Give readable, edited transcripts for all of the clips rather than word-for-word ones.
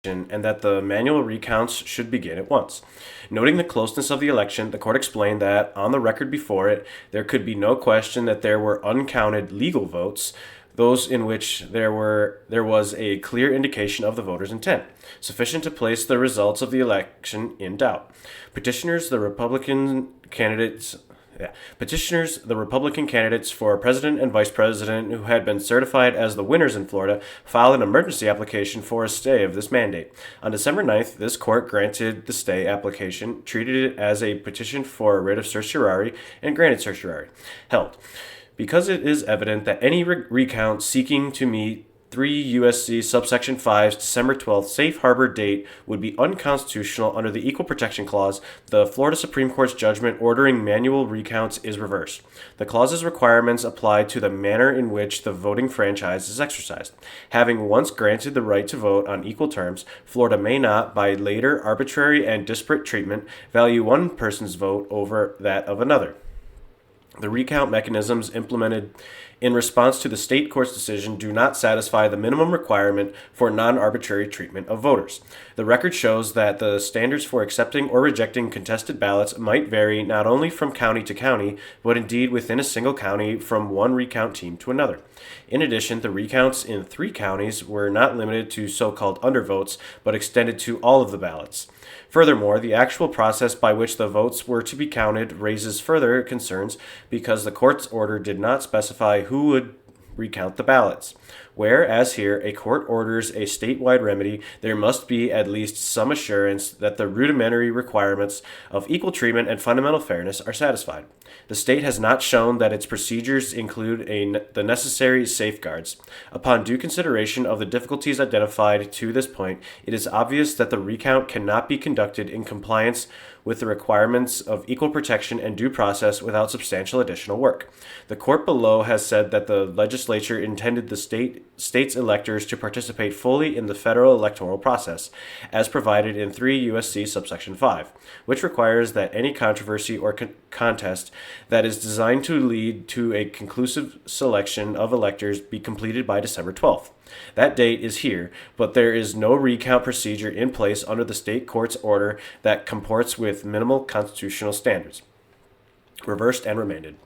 and that the manual recounts should begin at once. Noting the closeness of the election, the court explained that, on the record before it, there could be no question that there were uncounted legal votes, those in which there was a clear indication of the voter's intent, sufficient to place the results of the election in doubt. Petitioners, the Republican candidates for president and vice president who had been certified as the winners in Florida filed an emergency application for a stay of this mandate. On December 9th, this court granted the stay application, treated it as a petition for a writ of certiorari, and granted certiorari. Held. Because it is evident that any recount seeking to meet 3 U.S.C. subsection 5's December 12th safe harbor date would be unconstitutional under the Equal Protection Clause, the Florida Supreme Court's judgment ordering manual recounts is reversed. The clause's requirements apply to the manner in which the voting franchise is exercised. Having once granted the right to vote on equal terms, Florida may not, by later arbitrary and disparate treatment, value one person's vote over that of another. The recount mechanisms implemented in response to the state court's decision do not satisfy the minimum requirement for non-arbitrary treatment of voters. The record shows that the standards for accepting or rejecting contested ballots might vary not only from county to county, but indeed within a single county from one recount team to another. In addition, the recounts in 3 counties were not limited to so-called undervotes, but extended to all of the ballots. Furthermore, the actual process by which the votes were to be counted raises further concerns because the court's order did not specify who would recount the ballots. Where, as here, a court orders a statewide remedy, there must be at least some assurance that the rudimentary requirements of equal treatment and fundamental fairness are satisfied. The state has not shown that its procedures include the necessary safeguards. Upon due consideration of the difficulties identified to this point, it is obvious that the recount cannot be conducted in compliance with the requirements of equal protection and due process without substantial additional work. The court below has said that the legislature intended the state's electors to participate fully in the federal electoral process, as provided in 3 U.S.C. subsection 5, which requires that any controversy or contest that is designed to lead to a conclusive selection of electors be completed by December 12th. That date is here, but there is no recount procedure in place under the state court's order that comports with minimal constitutional standards. Reversed and remanded.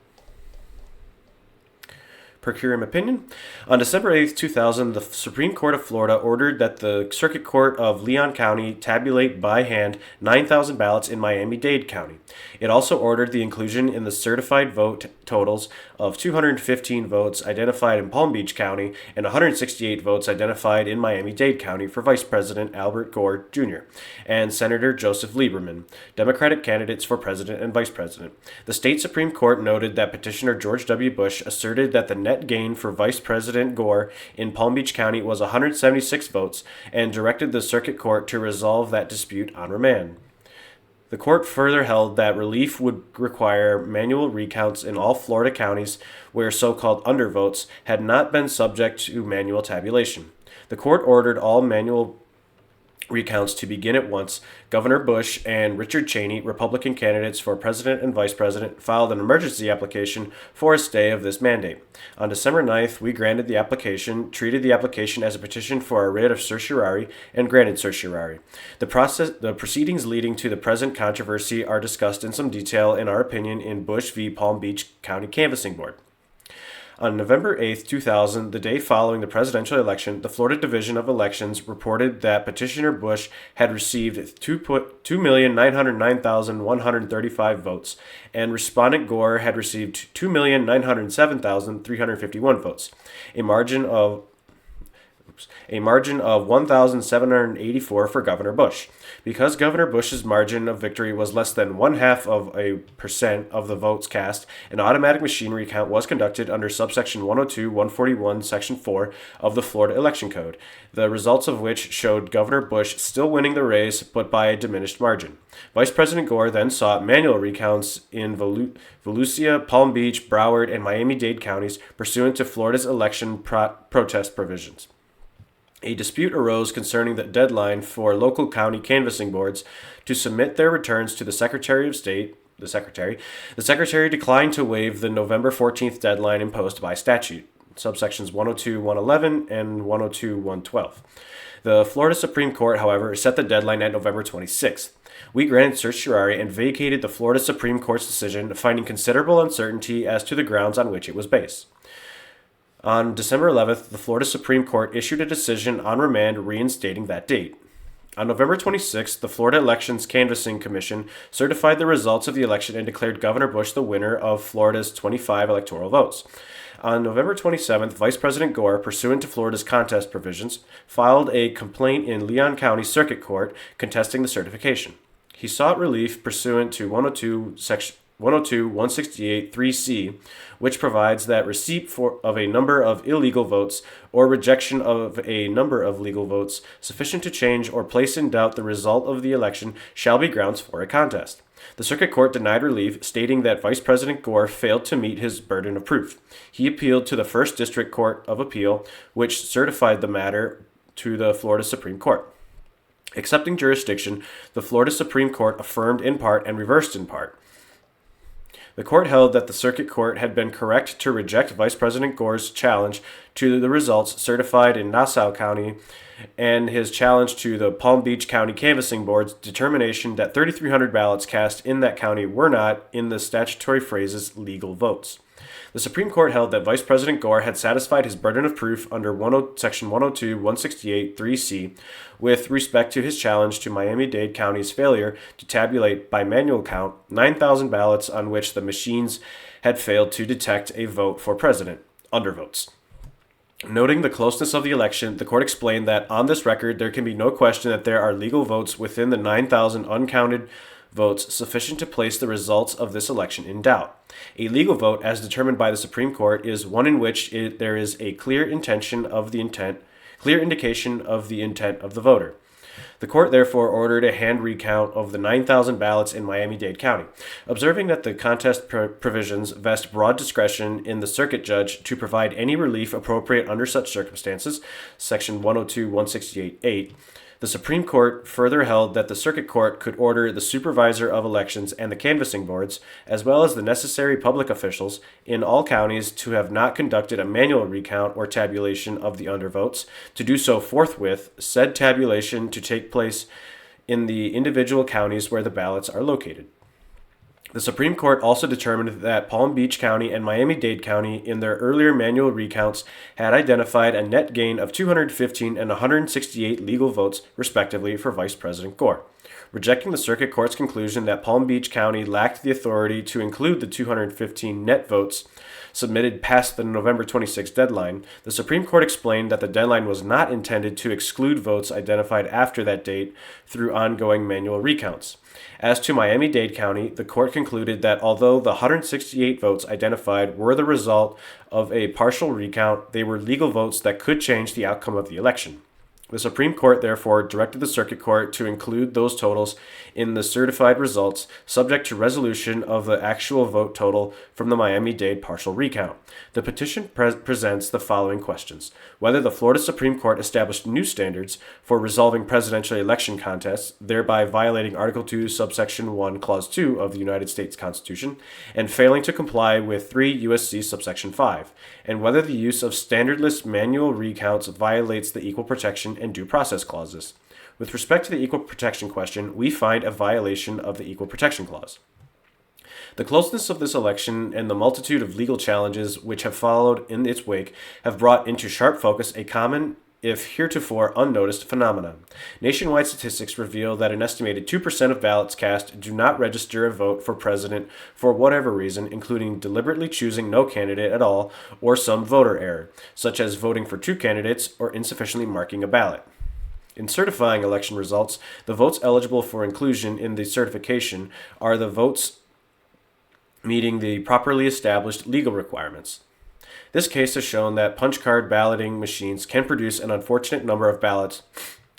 Per curiam opinion. On December 8, 2000, the Supreme Court of Florida ordered that the Circuit Court of Leon County tabulate by hand 9,000 ballots in Miami-Dade County. It also ordered the inclusion in the certified vote totals of 215 votes identified in Palm Beach County and 168 votes identified in Miami-Dade County for Vice President Albert Gore, Jr. and Senator Joseph Lieberman, Democratic candidates for President and Vice President. The state Supreme Court noted that petitioner George W. Bush asserted that the net gain for Vice President Gore in Palm Beach County was 176 votes and directed the Circuit Court to resolve that dispute on remand. The court further held that relief would require manual recounts in all Florida counties where so-called undervotes had not been subject to manual tabulation. The court ordered all manual recounts to begin at once. Governor Bush and Richard Cheney, Republican candidates for president and vice president, filed an emergency application for a stay of this mandate. On December 9th, we granted the application, treated the application as a petition for a writ of certiorari, and granted certiorari. The proceedings leading to the present controversy are discussed in some detail, in our opinion, in Bush v. Palm Beach County Canvassing Board. On November 8, 2000, the day following the presidential election, the Florida Division of Elections reported that petitioner Bush had received 2,909,135 votes, and respondent Gore had received 2,907,351 votes, a margin of 1,784 for Governor Bush. Because Governor Bush's margin of victory was less than 0.5% of the votes cast, an automatic machine recount was conducted under subsection 102-141, section 4 of the Florida Election Code, the results of which showed Governor Bush still winning the race, but by a diminished margin. Vice President Gore then sought manual recounts in Volusia, Palm Beach, Broward, and Miami-Dade counties pursuant to Florida's election protest provisions. A dispute arose concerning the deadline for local county canvassing boards to submit their returns to the Secretary of State. The Secretary declined to waive the November 14th deadline imposed by statute, subsections 102-111 and 102-112. The Florida Supreme Court, however, set the deadline at November 26th. We granted certiorari and vacated the Florida Supreme Court's decision, finding considerable uncertainty as to the grounds on which it was based. On December 11th, the Florida Supreme Court issued a decision on remand reinstating that date. On November 26th, the Florida Elections Canvassing Commission certified the results of the election and declared Governor Bush the winner of Florida's 25 electoral votes. On November 27th, Vice President Gore, pursuant to Florida's contest provisions, filed a complaint in Leon County Circuit Court contesting the certification. He sought relief pursuant to 102.168 3C, which provides that receipt of a number of illegal votes or rejection of a number of legal votes sufficient to change or place in doubt the result of the election shall be grounds for a contest. The Circuit Court denied relief, stating that Vice President Gore failed to meet his burden of proof. He appealed to the First District Court of Appeal, which certified the matter to the Florida Supreme Court. Accepting jurisdiction, the Florida Supreme Court affirmed in part and reversed in part. The court held that the Circuit Court had been correct to reject Vice President Gore's challenge to the results certified in Nassau County and his challenge to the Palm Beach County Canvassing Board's determination that 3,300 ballots cast in that county were not, in the statutory phrases, legal votes. The Supreme Court held that Vice President Gore had satisfied his burden of proof under Section 102.168 3C with respect to his challenge to Miami-Dade County's failure to tabulate by manual count 9,000 ballots on which the machines had failed to detect a vote for president, undervotes. Noting the closeness of the election, the court explained that on this record there can be no question that there are legal votes within the 9,000 uncounted votes sufficient to place the results of this election in doubt. A legal vote, as determined by the Supreme Court, is one in which there is a clear indication of the intent of the voter. The court therefore ordered a hand recount of the 9,000 ballots in Miami-Dade County, observing that the contest provisions vest broad discretion in the circuit judge to provide any relief appropriate under such circumstances, Section 102.168.8. The Supreme Court further held that the Circuit Court could order the supervisor of elections and the canvassing boards, as well as the necessary public officials in all counties to have not conducted a manual recount or tabulation of the undervotes, to do so forthwith, said tabulation to take place in the individual counties where the ballots are located. The Supreme Court also determined that Palm Beach County and Miami-Dade County, in their earlier manual recounts, had identified a net gain of 215 and 168 legal votes, respectively, for Vice President Gore. Rejecting the Circuit Court's conclusion that Palm Beach County lacked the authority to include the 215 net votes submitted past the November 26 deadline, the Supreme Court explained that the deadline was not intended to exclude votes identified after that date through ongoing manual recounts. As to Miami-Dade County, the court concluded that although the 168 votes identified were the result of a partial recount, they were legal votes that could change the outcome of the election. The Supreme Court therefore directed the Circuit Court to include those totals in the certified results, subject to resolution of the actual vote total from the Miami-Dade partial recount. The petition presents the following questions: whether the Florida Supreme Court established new standards for resolving presidential election contests, thereby violating Article 2, subsection 1, Clause 2 of the United States Constitution, and failing to comply with 3 U.S.C. subsection 5, and whether the use of standardless manual recounts violates the Equal Protection and Due Process Clauses. With respect to the Equal Protection question, we find a violation of the Equal Protection Clause. The closeness of this election and the multitude of legal challenges which have followed in its wake have brought into sharp focus a common, if heretofore unnoticed, phenomenon. Nationwide statistics reveal that an estimated 2% of ballots cast do not register a vote for president for whatever reason, including deliberately choosing no candidate at all or some voter error, such as voting for 2 candidates or insufficiently marking a ballot. In certifying election results, the votes eligible for inclusion in the certification are the votes meeting the properly established legal requirements. This case has shown that punch card balloting machines can produce an unfortunate number of ballots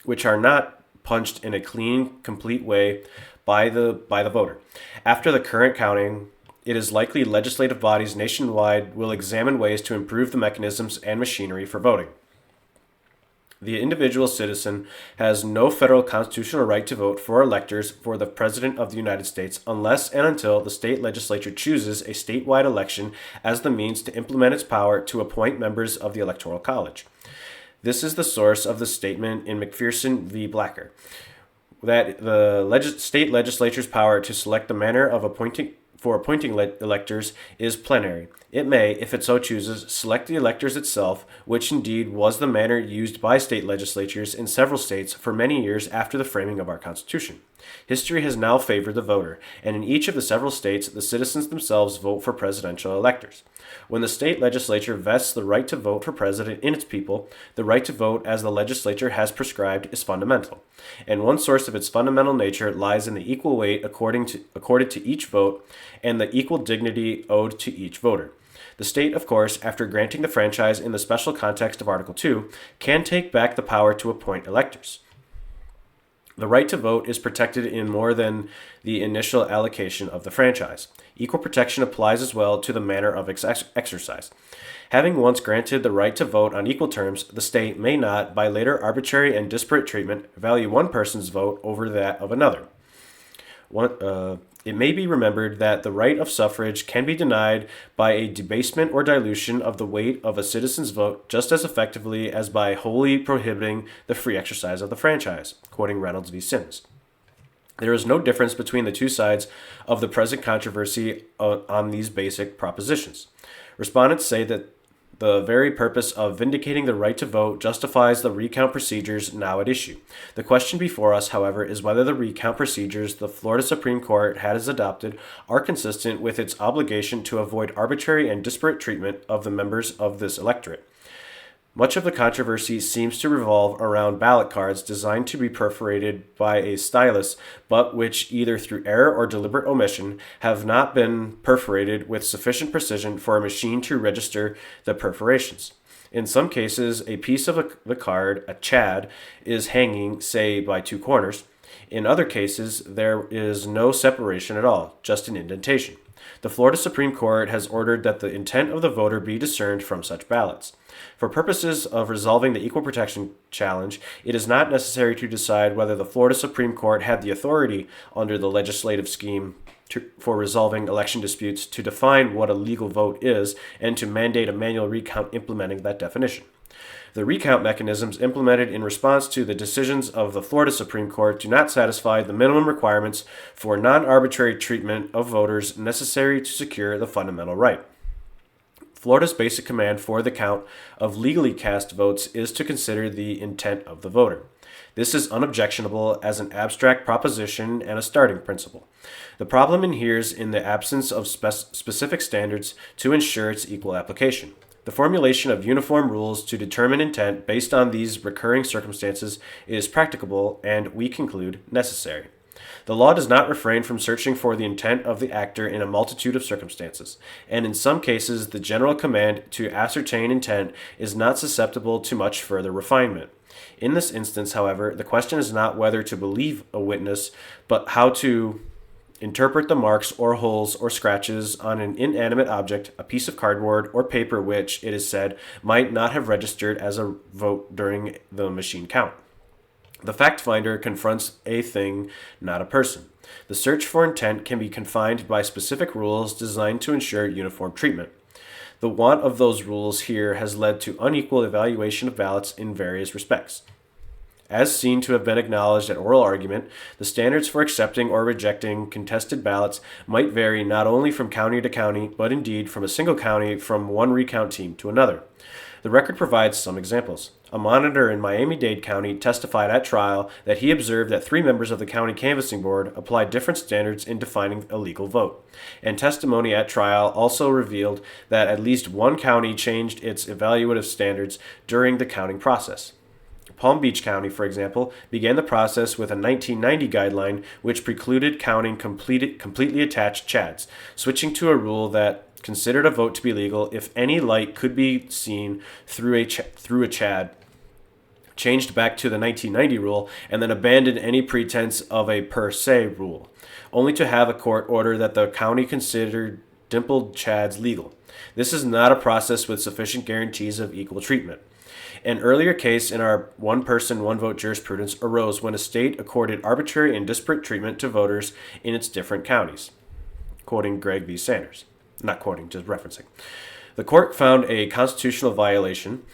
which are not punched in a clean, complete way by the voter. After the current counting, it is likely legislative bodies nationwide will examine ways to improve the mechanisms and machinery for voting. The individual citizen has no federal constitutional right to vote for electors for the President of the United States unless and until the state legislature chooses a statewide election as the means to implement its power to appoint members of the Electoral College. This is the source of the statement in McPherson v. Blacker that the state legislature's power to select the manner of appointing electors is plenary. It may, if it so chooses, select the electors itself, which indeed was the manner used by state legislatures in several states for many years after the framing of our Constitution. History has now favored the voter, and in each of the several states, the citizens themselves vote for presidential electors. When the state legislature vests the right to vote for president in its people, the right to vote as the legislature has prescribed is fundamental, and one source of its fundamental nature lies in the equal weight accorded to each vote and the equal dignity owed to each voter. The state, of course, after granting the franchise in the special context of Article 2, can take back the power to appoint electors. The right to vote is protected in more than the initial allocation of the franchise. Equal protection applies as well to the manner of its exercise. Having once granted the right to vote on equal terms, the state may not, by later arbitrary and disparate treatment, value one person's vote over that of another. It may be remembered that the right of suffrage can be denied by a debasement or dilution of the weight of a citizen's vote just as effectively as by wholly prohibiting the free exercise of the franchise, quoting Reynolds v. Sims. There is no difference between the two sides of the present controversy on these basic propositions. Respondents say that the very purpose of vindicating the right to vote justifies the recount procedures now at issue. The question before us, however, is whether the recount procedures the Florida Supreme Court has adopted are consistent with its obligation to avoid arbitrary and disparate treatment of the members of this electorate. Much of the controversy seems to revolve around ballot cards designed to be perforated by a stylus, but which, either through error or deliberate omission, have not been perforated with sufficient precision for a machine to register the perforations. In some cases, a piece of the card, a chad, is hanging, say, by two corners. In other cases, there is no separation at all, just an indentation. The Florida Supreme Court has ordered that the intent of the voter be discerned from such ballots. For purposes of resolving the equal protection challenge, it is not necessary to decide whether the Florida Supreme Court had the authority under the legislative scheme for resolving election disputes to define what a legal vote is and to mandate a manual recount implementing that definition. The recount mechanisms implemented in response to the decisions of the Florida Supreme Court do not satisfy the minimum requirements for non-arbitrary treatment of voters necessary to secure the fundamental right. Florida's basic command for the count of legally cast votes is to consider the intent of the voter. This is unobjectionable as an abstract proposition and a starting principle. The problem inheres in the absence of specific standards to ensure its equal application. The formulation of uniform rules to determine intent based on these recurring circumstances is practicable and, we conclude, necessary. The law does not refrain from searching for the intent of the actor in a multitude of circumstances, and in some cases the general command to ascertain intent is not susceptible to much further refinement. In this instance, however, the question is not whether to believe a witness, but how to interpret the marks or holes or scratches on an inanimate object, a piece of cardboard or paper which, it is said, might not have registered as a vote during the machine count. The fact finder confronts a thing, not a person. The search for intent can be confined by specific rules designed to ensure uniform treatment. The want of those rules here has led to unequal evaluation of ballots in various respects. As seen to have been acknowledged at oral argument, the standards for accepting or rejecting contested ballots might vary not only from county to county, but indeed from a single county from one recount team to another. The record provides some examples. A monitor in Miami-Dade County testified at trial that he observed that 3 members of the county canvassing board applied different standards in defining a legal vote. And testimony at trial also revealed that at least one county changed its evaluative standards during the counting process. Palm Beach County, for example, began the process with a 1990 guideline which precluded counting completely attached chads, switching to a rule that considered a vote to be legal if any light could be seen through a chad, changed back to the 1990 rule, and then abandoned any pretense of a per se rule, only to have a court order that the county considered dimpled chads legal. This is not a process with sufficient guarantees of equal treatment. An earlier case in our one-person, one-vote jurisprudence arose when a state accorded arbitrary and disparate treatment to voters in its different counties. Quoting Greg v. Sanders. Not quoting, just referencing. The court found a constitutional violation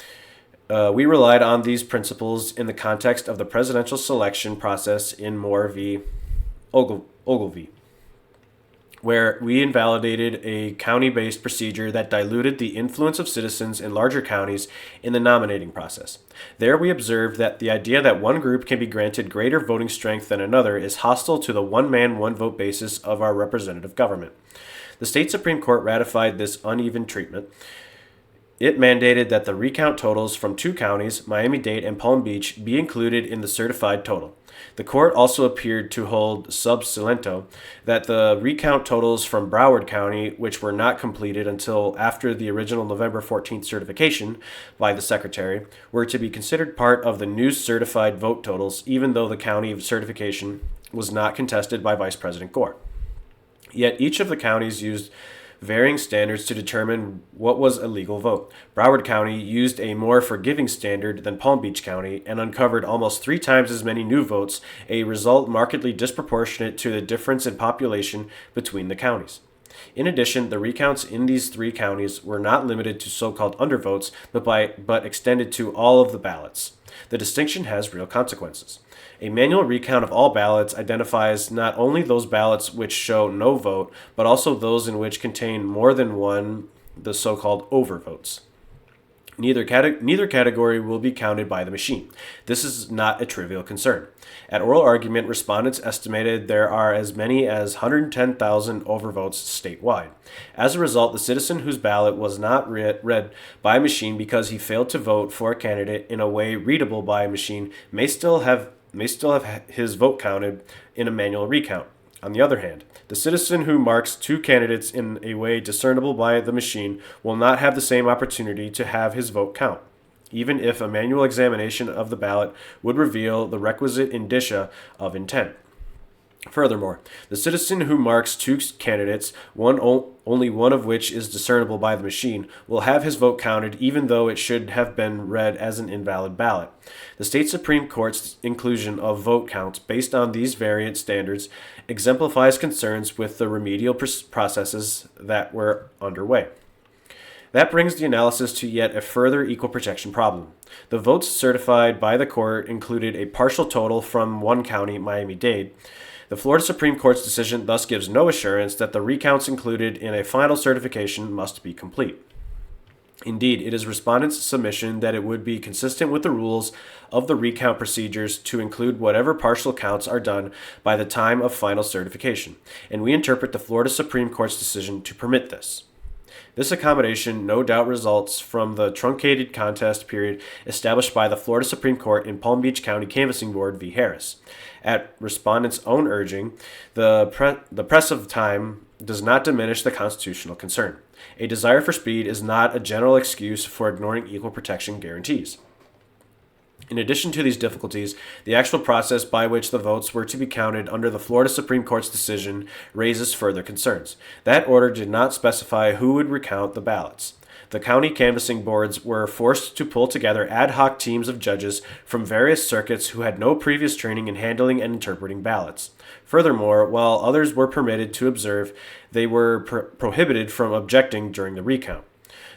We relied on these principles in the context of the presidential selection process in Moore v. Ogilvy, where we invalidated a county based procedure that diluted the influence of citizens in larger counties in the nominating process. There, we observed that the idea that one group can be granted greater voting strength than another is hostile to the one man, one vote basis of our representative government. The state Supreme Court ratified this uneven treatment. It mandated that the recount totals from two counties, Miami-Dade and Palm Beach, be included in the certified total. The court also appeared to hold sub silento that the recount totals from Broward County, which were not completed until after the original November 14th certification by the Secretary, were to be considered part of the new certified vote totals, even though the county certification was not contested by Vice President Gore. Yet each of the counties used varying standards to determine what was a legal vote. Broward County used a more forgiving standard than Palm Beach County and uncovered almost 3 times as many new votes, a result markedly disproportionate to the difference in population between the counties. In addition, the recounts in these 3 counties were not limited to so-called undervotes, but extended to all of the ballots. The distinction has real consequences. A manual recount of all ballots identifies not only those ballots which show no vote, but also those in which contain more than one, the so-called overvotes. Neither category will be counted by the machine. This is not a trivial concern. At oral argument, respondents estimated there are as many as 110,000 overvotes statewide. As a result, the citizen whose ballot was not read by a machine because he failed to vote for a candidate in a way readable by a machine may still have his vote counted in a manual recount. On the other hand, the citizen who marks 2 candidates in a way discernible by the machine will not have the same opportunity to have his vote count, even if a manual examination of the ballot would reveal the requisite indicia of intent. Furthermore, the citizen who marks 2 candidates, only one of which is discernible by the machine, will have his vote counted even though it should have been read as an invalid ballot. The state Supreme Court's inclusion of vote counts based on these variant standards exemplifies concerns with the remedial processes that were underway. That brings the analysis to yet a further equal protection problem. The votes certified by the court included a partial total from one county, Miami-Dade. The Florida Supreme Court's decision thus gives no assurance that the recounts included in a final certification must be complete. Indeed, it is respondents' submission that it would be consistent with the rules of the recount procedures to include whatever partial counts are done by the time of final certification, and we interpret the Florida Supreme Court's decision to permit this. This accommodation no doubt results from the truncated contest period established by the Florida Supreme Court in Palm Beach County Canvassing Board v. Harris. At respondents' own urging, the press of time does not diminish the constitutional concern. A desire for speed is not a general excuse for ignoring equal protection guarantees. In addition to these difficulties, the actual process by which the votes were to be counted under the Florida Supreme Court's decision raises further concerns. That order did not specify who would recount the ballots. The county canvassing boards were forced to pull together ad hoc teams of judges from various circuits who had no previous training in handling and interpreting ballots. Furthermore, while others were permitted to observe, they were prohibited from objecting during the recount.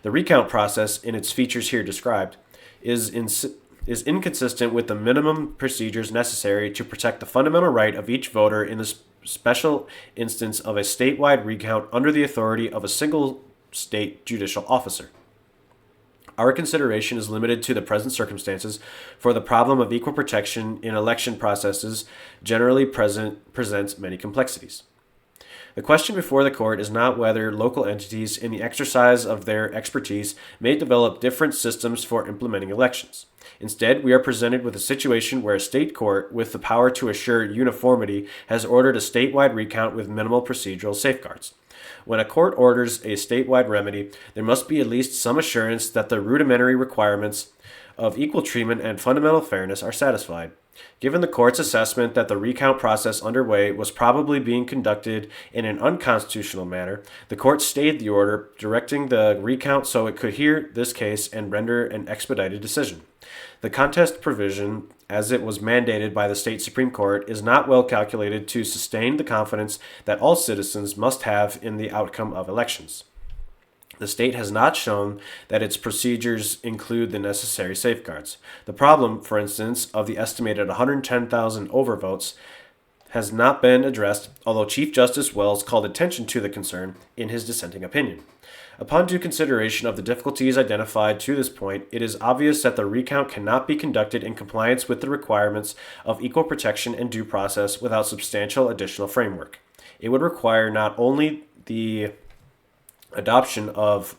The recount process, in its features here described, is inconsistent with the minimum procedures necessary to protect the fundamental right of each voter in the special instance of a statewide recount under the authority of a single state judicial officer. Our consideration is limited to the present circumstances, for the problem of equal protection in election processes generally presents many complexities. The question before the court is not whether local entities, in the exercise of their expertise, may develop different systems for implementing elections. Instead, we are presented with a situation where a state court, with the power to assure uniformity, has ordered a statewide recount with minimal procedural safeguards. When a court orders a statewide remedy, there must be at least some assurance that the rudimentary requirements of equal treatment and fundamental fairness are satisfied. Given the court's assessment that the recount process underway was probably being conducted in an unconstitutional manner, the court stayed the order, directing the recount so it could hear this case and render an expedited decision. The contest provision, as it was mandated by the state Supreme Court, is not well calculated to sustain the confidence that all citizens must have in the outcome of elections. The state has not shown that its procedures include the necessary safeguards. The problem, for instance, of the estimated 110,000 overvotes has not been addressed, although Chief Justice Wells called attention to the concern in his dissenting opinion. Upon due consideration of the difficulties identified to this point, it is obvious that the recount cannot be conducted in compliance with the requirements of equal protection and due process without substantial additional framework. It would require not only the adoption of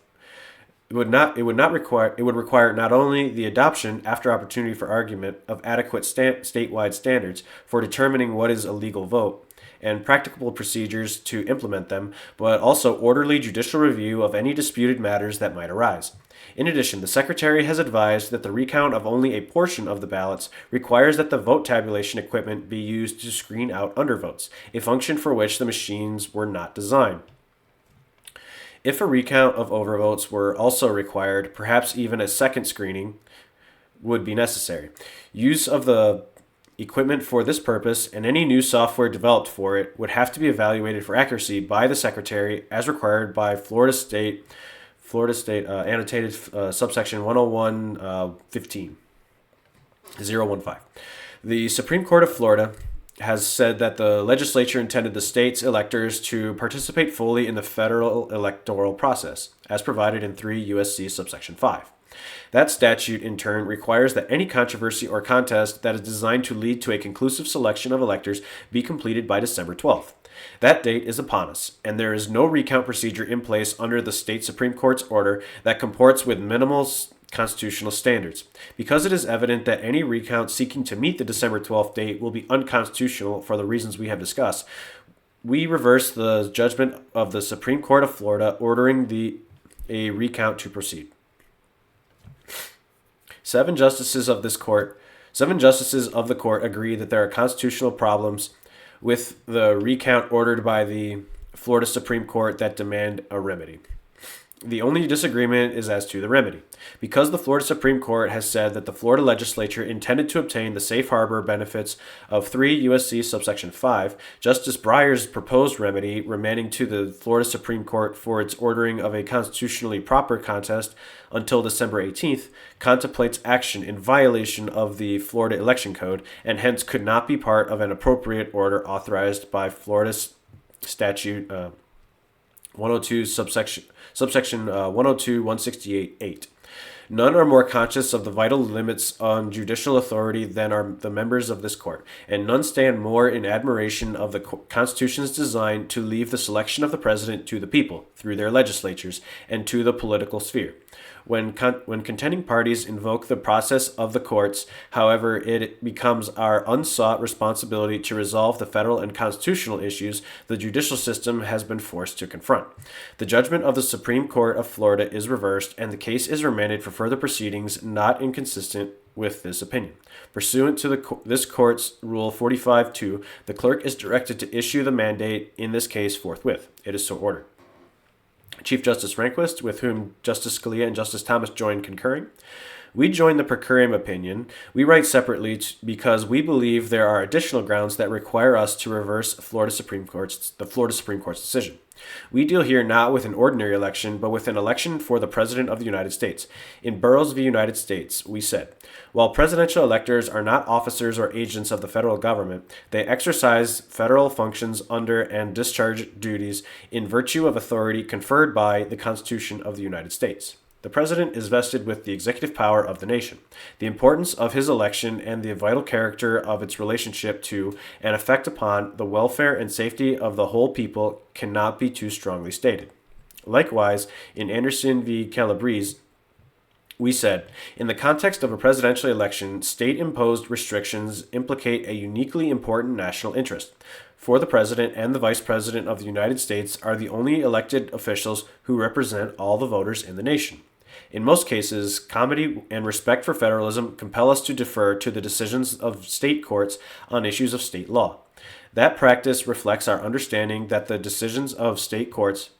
it would require not only the adoption, after opportunity for argument, of adequate statewide standards for determining what is a legal vote and practicable procedures to implement them, but also orderly judicial review of any disputed matters that might arise. In addition, the Secretary has advised that the recount of only a portion of the ballots requires that the vote tabulation equipment be used to screen out undervotes, a function for which the machines were not designed. If a recount of overvotes were also required, perhaps even a second screening would be necessary. Use of the equipment for this purpose and any new software developed for it would have to be evaluated for accuracy by the Secretary as required by Florida State annotated subsection 101.15. The Supreme Court of Florida has said that the legislature intended the state's electors to participate fully in the federal electoral process, as provided in 3 U.S.C. subsection 5. That statute, in turn, requires that any controversy or contest that is designed to lead to a conclusive selection of electors be completed by December 12th. That date is upon us, and there is no recount procedure in place under the state Supreme Court's order that comports with minimal constitutional standards. Because it is evident that any recount seeking to meet the December 12th date will be unconstitutional for the reasons we have discussed, we reverse the judgment of the Supreme Court of Florida ordering a recount to proceed. Seven justices of the court agree that there are constitutional problems with the recount ordered by the Florida Supreme Court that demand a remedy. The only disagreement is as to the remedy. Because the Florida Supreme Court has said that the Florida legislature intended to obtain the safe harbor benefits of 3 U.S.C. subsection 5, Justice Breyer's proposed remedy, remanding to the Florida Supreme Court for its ordering of a constitutionally proper contest until December 18th, contemplates action in violation of the Florida Election Code and hence could not be part of an appropriate order authorized by Florida's statute 102 subsection 102 168 None are more conscious of the vital limits on judicial authority than are the members of this court, and none stand more in admiration of the Constitution's design to leave the selection of the president to the people, through their legislatures, and to the political sphere. When contending parties invoke the process of the courts, however, it becomes our unsought responsibility to resolve the federal and constitutional issues the judicial system has been forced to confront. The judgment of the Supreme Court of Florida is reversed, and the case is remanded for further proceedings not inconsistent with this opinion. Pursuant to this court's Rule 45-2, the clerk is directed to issue the mandate in this case forthwith. It is so ordered. Chief Justice Rehnquist, with whom Justice Scalia and Justice Thomas joined concurring. We join the per curiam opinion. We write separately because we believe there are additional grounds that require us to reverse the Florida Supreme Court's decision. We deal here not with an ordinary election, but with an election for the President of the United States. In Burroughs v. United States, we said, while presidential electors are not officers or agents of the federal government, they exercise federal functions under and discharge duties in virtue of authority conferred by the Constitution of the United States. The president is vested with the executive power of the nation. The importance of his election and the vital character of its relationship to and effect upon the welfare and safety of the whole people cannot be too strongly stated. Likewise, in Anderson v. Calabrese, we said, in the context of a presidential election, state-imposed restrictions implicate a uniquely important national interest. For the President and the Vice President of the United States are the only elected officials who represent all the voters in the nation. In most cases, comity and respect for federalism compel us to defer to the decisions of state courts on issues of state law. That practice reflects our understanding that the decisions of state courts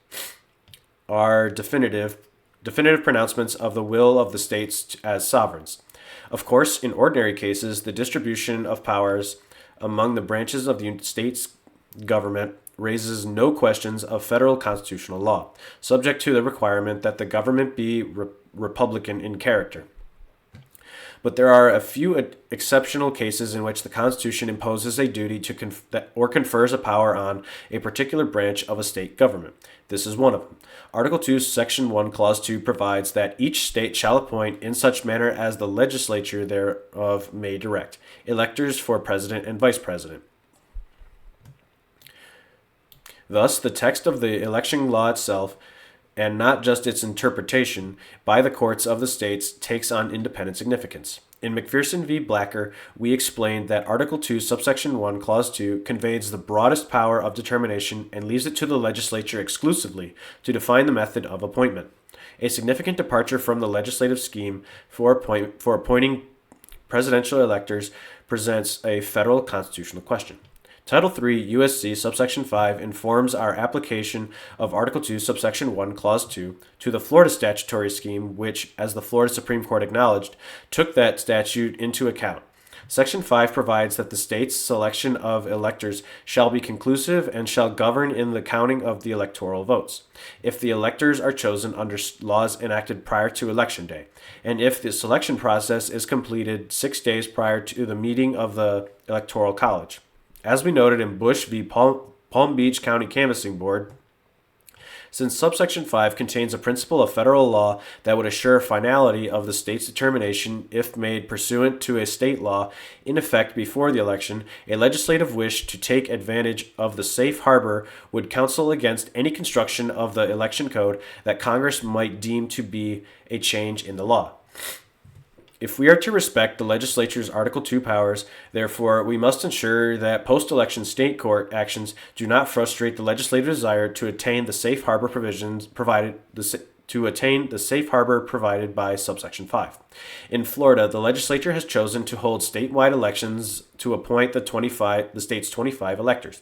are definitive pronouncements of the will of the states as sovereigns. Of course, in ordinary cases, the distribution of powers among the branches of the state's government raises no questions of federal constitutional law, subject to the requirement that the government be Republican in character. But there are a few exceptional cases in which the Constitution imposes a duty to or confers a power on a particular branch of a state government. This is one of them. Article 2, Section 1, Clause 2 provides that each state shall appoint in such manner as the legislature thereof may direct electors for president and vice president. Thus, the text of the election law itself, and not just its interpretation by the courts of the states, takes on independent significance. In McPherson v. Blacker, we explained that Article 2, Subsection 1, Clause 2 conveys the broadest power of determination and leaves it to the legislature exclusively to define the method of appointment. A significant departure from the legislative scheme for appointing presidential electors presents a federal constitutional question. Title 3 U.S.C. subsection 5 informs our application of Article 2, subsection 1, Clause 2 to the Florida statutory scheme, which, as the Florida Supreme Court acknowledged, took that statute into account. Section 5 provides that the state's selection of electors shall be conclusive and shall govern in the counting of the electoral votes, if the electors are chosen under laws enacted prior to Election Day, and if the selection process is completed 6 days prior to the meeting of the Electoral College. As we noted in Bush v. Palm Beach County Canvassing Board, since subsection 5 contains a principle of federal law that would assure finality of the state's determination if made pursuant to a state law in effect before the election, a legislative wish to take advantage of the safe harbor would counsel against any construction of the election code that Congress might deem to be a change in the law. If we are to respect the legislature's Article 2 powers, therefore, we must ensure that post-election state court actions do not frustrate the legislative desire to attain the safe harbor provided by subsection 5. In Florida, the legislature has chosen to hold statewide elections to appoint the state's 25 electors.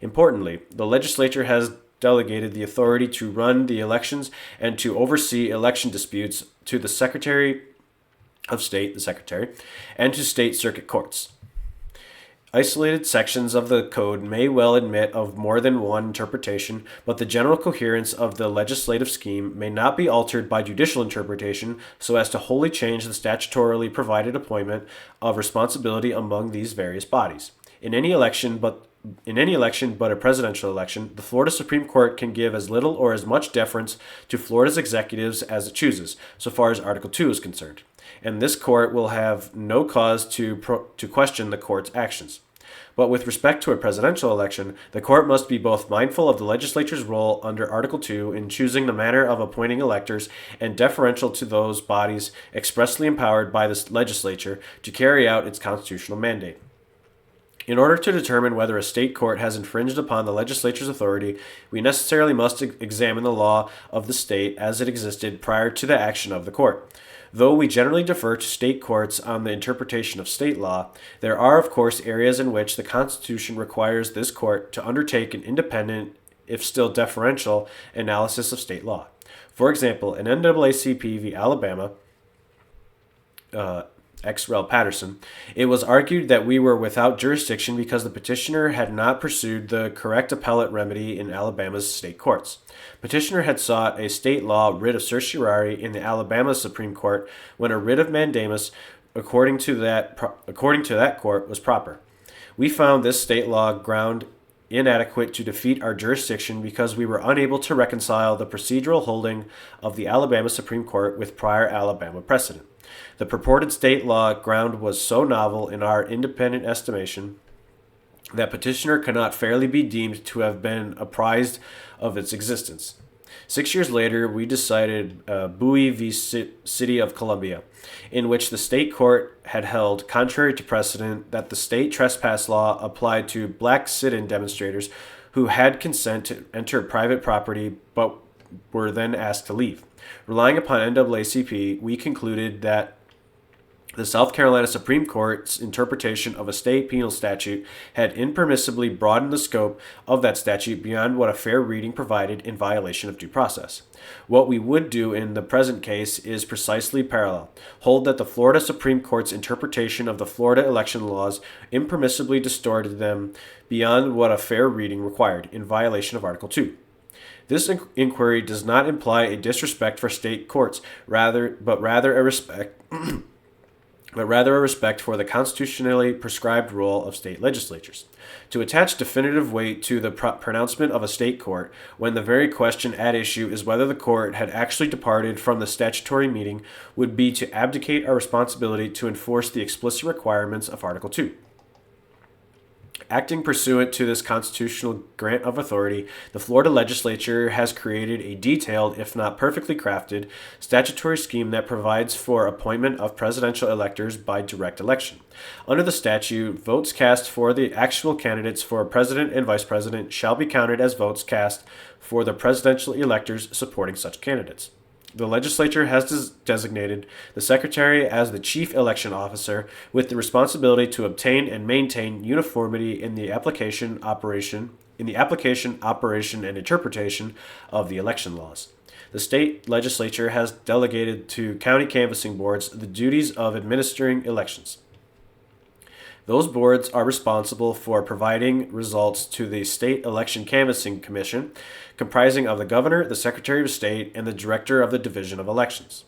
Importantly, the legislature has delegated the authority to run the elections and to oversee election disputes to the Secretary of State, the Secretary, and to state circuit courts. Isolated sections of the code may well admit of more than one interpretation, but the general coherence of the legislative scheme may not be altered by judicial interpretation so as to wholly change the statutorily provided appointment of responsibility among these various bodies. In any election but a presidential election, the Florida Supreme Court can give as little or as much deference to Florida's executives as it chooses, so far as Article 2 is concerned, and this court will have no cause to question the court's actions. But with respect to a presidential election, the court must be both mindful of the legislature's role under Article 2 in choosing the manner of appointing electors and deferential to those bodies expressly empowered by the legislature to carry out its constitutional mandate. In order to determine whether a state court has infringed upon the legislature's authority, we necessarily must examine the law of the state as it existed prior to the action of the court. Though we generally defer to state courts on the interpretation of state law, there are, of course, areas in which the Constitution requires this court to undertake an independent, if still deferential, analysis of state law. For example, in NAACP v. Alabama, ex rel. Patterson, it was argued that we were without jurisdiction because the petitioner had not pursued the correct appellate remedy in Alabama's state courts. Petitioner had sought a state law writ of certiorari in the Alabama Supreme Court when a writ of mandamus, according to that court, was proper. We found this state law ground inadequate to defeat our jurisdiction because we were unable to reconcile the procedural holding of the Alabama Supreme Court with prior Alabama precedent. The purported state law ground was so novel in our independent estimation that petitioner cannot fairly be deemed to have been apprised of its existence. 6 years later, we decided Bowie v. City of Columbia, in which the state court had held, contrary to precedent, that the state trespass law applied to black sit-in demonstrators who had consent to enter private property but were then asked to leave. Relying upon NAACP, we concluded that The South Carolina Supreme Court's interpretation of a state penal statute had impermissibly broadened the scope of that statute beyond what a fair reading provided in violation of due process. What we would do in the present case is precisely parallel: hold that the Florida Supreme Court's interpretation of the Florida election laws impermissibly distorted them beyond what a fair reading required, in violation of Article 2. This inquiry does not imply a disrespect for state courts, but rather a respect for the constitutionally prescribed role of state legislatures. To attach definitive weight to the pronouncement of a state court, when the very question at issue is whether the court had actually departed from the statutory meaning, would be to abdicate our responsibility to enforce the explicit requirements of Article 2. Acting pursuant to this constitutional grant of authority, the Florida legislature has created a detailed, if not perfectly crafted, statutory scheme that provides for appointment of presidential electors by direct election. Under the statute, votes cast for the actual candidates for president and vice president shall be counted as votes cast for the presidential electors supporting such candidates. The legislature has designated the secretary as the chief election officer with the responsibility to obtain and maintain uniformity in the application, operation, and interpretation of the election laws. The state legislature has delegated to county canvassing boards the duties of administering elections. Those boards are responsible for providing results to the State Election Canvassing Commission, comprising of the governor, the secretary of state, and the director of the Division of Elections.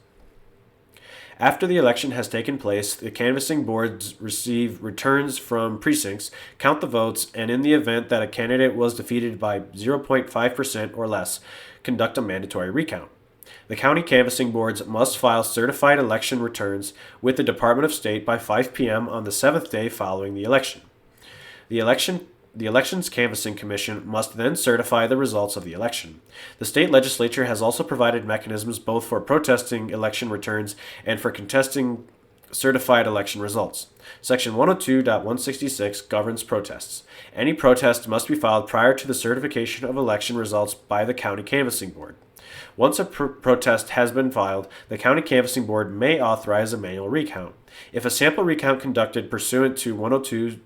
After the election has taken place, the canvassing boards receive returns from precincts, count the votes, and in the event that a candidate was defeated by 0.5% or less, conduct a mandatory recount. The county canvassing boards must file certified election returns with the Department of State by 5 p.m. on the 7th day following the election. The Elections Canvassing Commission must then certify the results of the election. The state legislature has also provided mechanisms both for protesting election returns and for contesting certified election results. Section 102.166 governs protests. Any protest must be filed prior to the certification of election results by the county canvassing board. Once a protest has been filed, the county canvassing board may authorize a manual recount. If a sample recount conducted pursuant to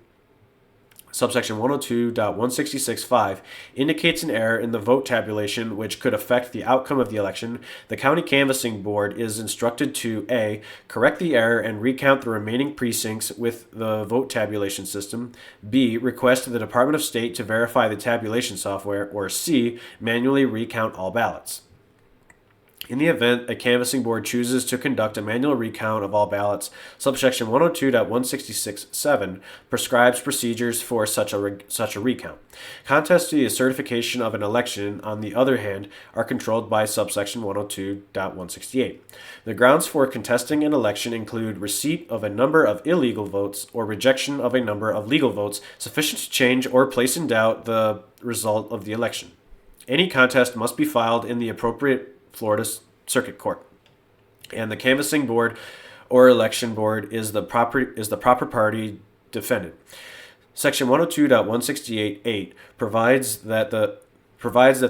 subsection 102.166.5 indicates an error in the vote tabulation which could affect the outcome of the election, the county canvassing board is instructed to A. correct the error and recount the remaining precincts with the vote tabulation system, B. request the Department of State to verify the tabulation software, or C. manually recount all ballots. In the event a canvassing board chooses to conduct a manual recount of all ballots, subsection 102.166.7 prescribes procedures for such a recount. Contests to the certification of an election, on the other hand, are controlled by subsection 102.168. The grounds for contesting an election include receipt of a number of illegal votes or rejection of a number of legal votes sufficient to change or place in doubt the result of the election. Any contest must be filed in the appropriate Florida Circuit Court, and the canvassing board or election board is the proper party defendant. Section 102.168.8 provides that the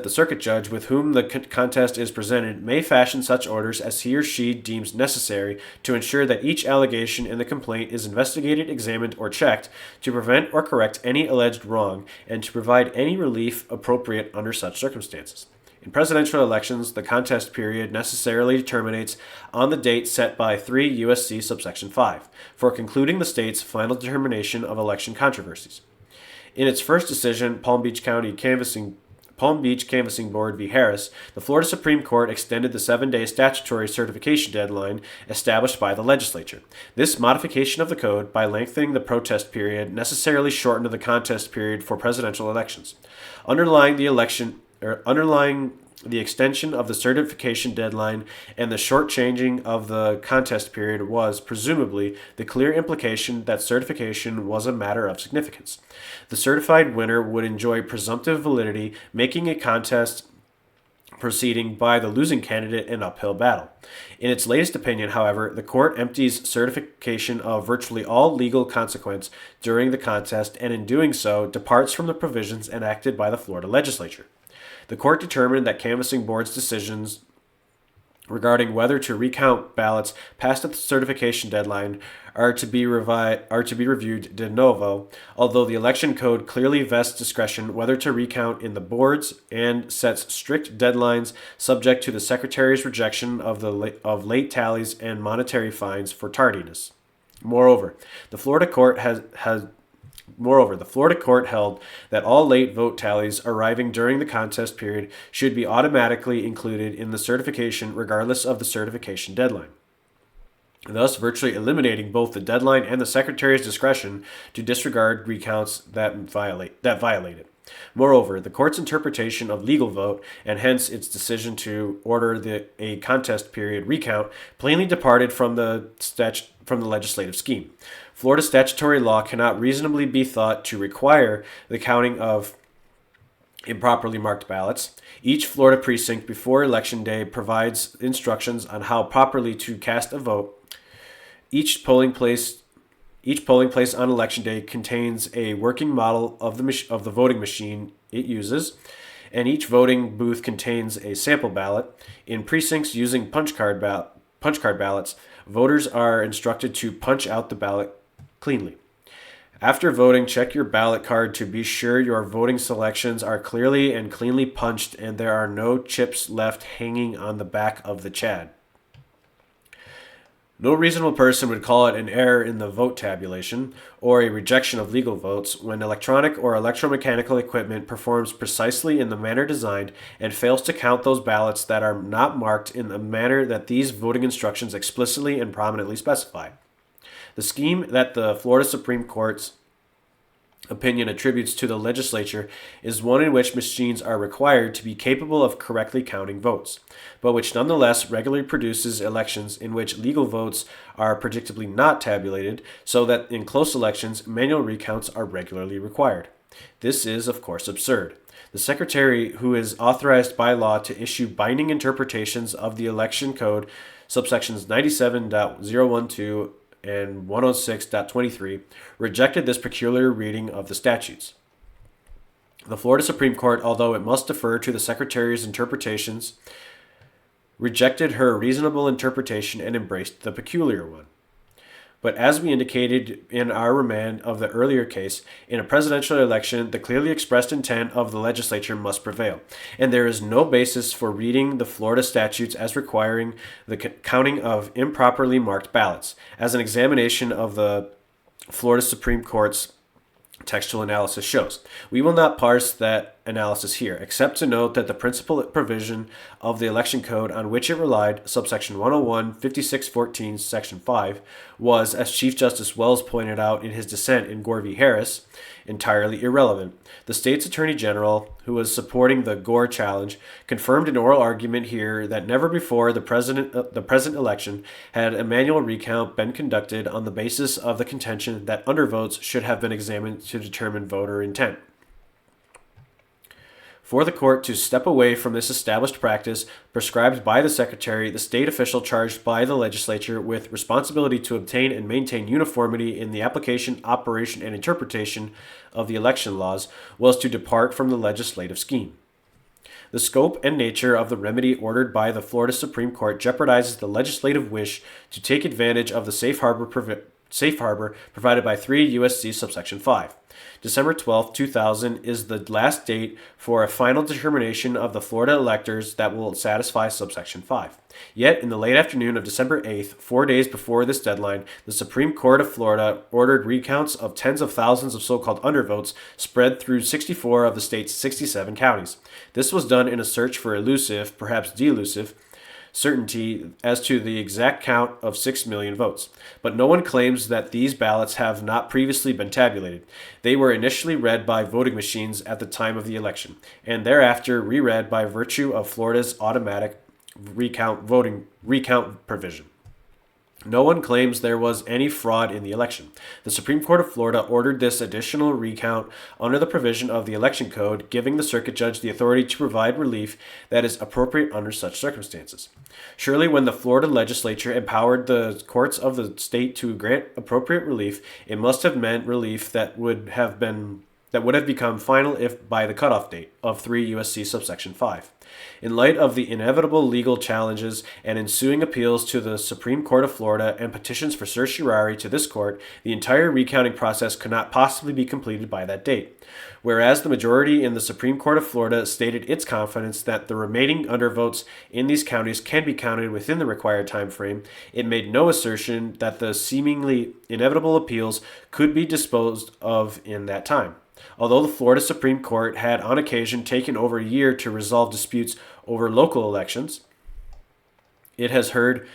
circuit judge with whom the contest is presented may fashion such orders as he or she deems necessary to ensure that each allegation in the complaint is investigated, examined, or checked to prevent or correct any alleged wrong and to provide any relief appropriate under such circumstances. In presidential elections, the contest period necessarily terminates on the date set by 3 U.S.C. subsection 5 for concluding the state's final determination of election controversies. In its first decision, Palm Beach Canvassing Board v. Harris, the Florida Supreme Court extended the 7-day statutory certification deadline established by the legislature. This modification of the code, by lengthening the protest period, necessarily shortened the contest period for presidential elections. Underlying the extension of the certification deadline and the shortchanging of the contest period was, presumably, the clear implication that certification was a matter of significance. The certified winner would enjoy presumptive validity, making a contest proceeding by the losing candidate an uphill battle. In its latest opinion, however, the court empties certification of virtually all legal consequence during the contest, and in doing so departs from the provisions enacted by the Florida legislature. The court determined that canvassing board's decisions regarding whether to recount ballots past the certification deadline are to be reviewed de novo, although the election code clearly vests discretion whether to recount in the boards and sets strict deadlines subject to the secretary's rejection of late tallies and monetary fines for tardiness. Moreover, the Florida court held that all late vote tallies arriving during the contest period should be automatically included in the certification regardless of the certification deadline, thus virtually eliminating both the deadline and the Secretary's discretion to disregard recounts that violate it. Moreover, the court's interpretation of legal vote, and hence its decision to order a contest period recount, plainly departed from the legislative scheme. Florida statutory law cannot reasonably be thought to require the counting of improperly marked ballots. Each Florida precinct before Election Day provides instructions on how properly to cast a vote. Each polling place on Election Day contains a working model of the voting machine it uses, and each voting booth contains a sample ballot. In precincts using punch card ballots, voters are instructed to punch out the ballot cleanly. After voting, check your ballot card to be sure your voting selections are clearly and cleanly punched and there are no chips left hanging on the back of the chad. No reasonable person would call it an error in the vote tabulation or a rejection of legal votes when electronic or electromechanical equipment performs precisely in the manner designed and fails to count those ballots that are not marked in the manner that these voting instructions explicitly and prominently specify. The scheme that the Florida Supreme Court's opinion attributes to the legislature is one in which machines are required to be capable of correctly counting votes, but which nonetheless regularly produces elections in which legal votes are predictably not tabulated, so that in close elections, manual recounts are regularly required. This is, of course, absurd. The Secretary, who is authorized by law to issue binding interpretations of the Election Code, subsections 97.012 and 106.23, rejected this peculiar reading of the statutes. The Florida Supreme Court, although it must defer to the Secretary's interpretations, rejected her reasonable interpretation and embraced the peculiar one. But as we indicated in our remand of the earlier case, in a presidential election, the clearly expressed intent of the legislature must prevail, and there is no basis for reading the Florida statutes as requiring the counting of improperly marked ballots. As an examination of the Florida Supreme Court's textual analysis shows. We will not parse that analysis here, except to note that the principal provision of the election code on which it relied, subsection 101, 5614, section 5, was, as Chief Justice Wells pointed out in his dissent in Gore v. Harris, entirely irrelevant. The state's attorney general, who was supporting the Gore challenge, confirmed in oral argument here that never before the present election had a manual recount been conducted on the basis of the contention that undervotes should have been examined to determine voter intent. For the court to step away from this established practice prescribed by the Secretary, the state official charged by the legislature with responsibility to obtain and maintain uniformity in the application, operation, and interpretation of the election laws, was to depart from the legislative scheme. The scope and nature of the remedy ordered by the Florida Supreme Court jeopardizes the legislative wish to take advantage of the safe harbor provided by 3 U.S.C. subsection 5. December 12, 2000 is the last date for a final determination of the Florida electors that will satisfy subsection 5. Yet, in the late afternoon of December 8th, 4 days before this deadline, the Supreme Court of Florida ordered recounts of tens of thousands of so-called undervotes spread through 64 of the state's 67 counties. This was done in a search for elusive, perhaps delusive, certainty as to the exact count of 6 million votes. But no one claims that these ballots have not previously been tabulated. They were initially read by voting machines at the time of the election, and thereafter reread by virtue of Florida's automatic recount provision. No one claims there was any fraud in the election. The Supreme Court of Florida ordered this additional recount under the provision of the Election Code, giving the circuit judge the authority to provide relief that is appropriate under such circumstances. Surely, when the Florida legislature empowered the courts of the state to grant appropriate relief, it must have meant relief that would have been that would have become final if by the cutoff date of 3 USC subsection 5. In light of the inevitable legal challenges and ensuing appeals to the Supreme Court of Florida and petitions for certiorari to this court, the entire recounting process could not possibly be completed by that date. Whereas the majority in the Supreme Court of Florida stated its confidence that the remaining undervotes in these counties can be counted within the required time frame, it made no assertion that the seemingly inevitable appeals could be disposed of in that time. Although the Florida Supreme Court had on occasion taken over a year to resolve disputes over local elections, it has heard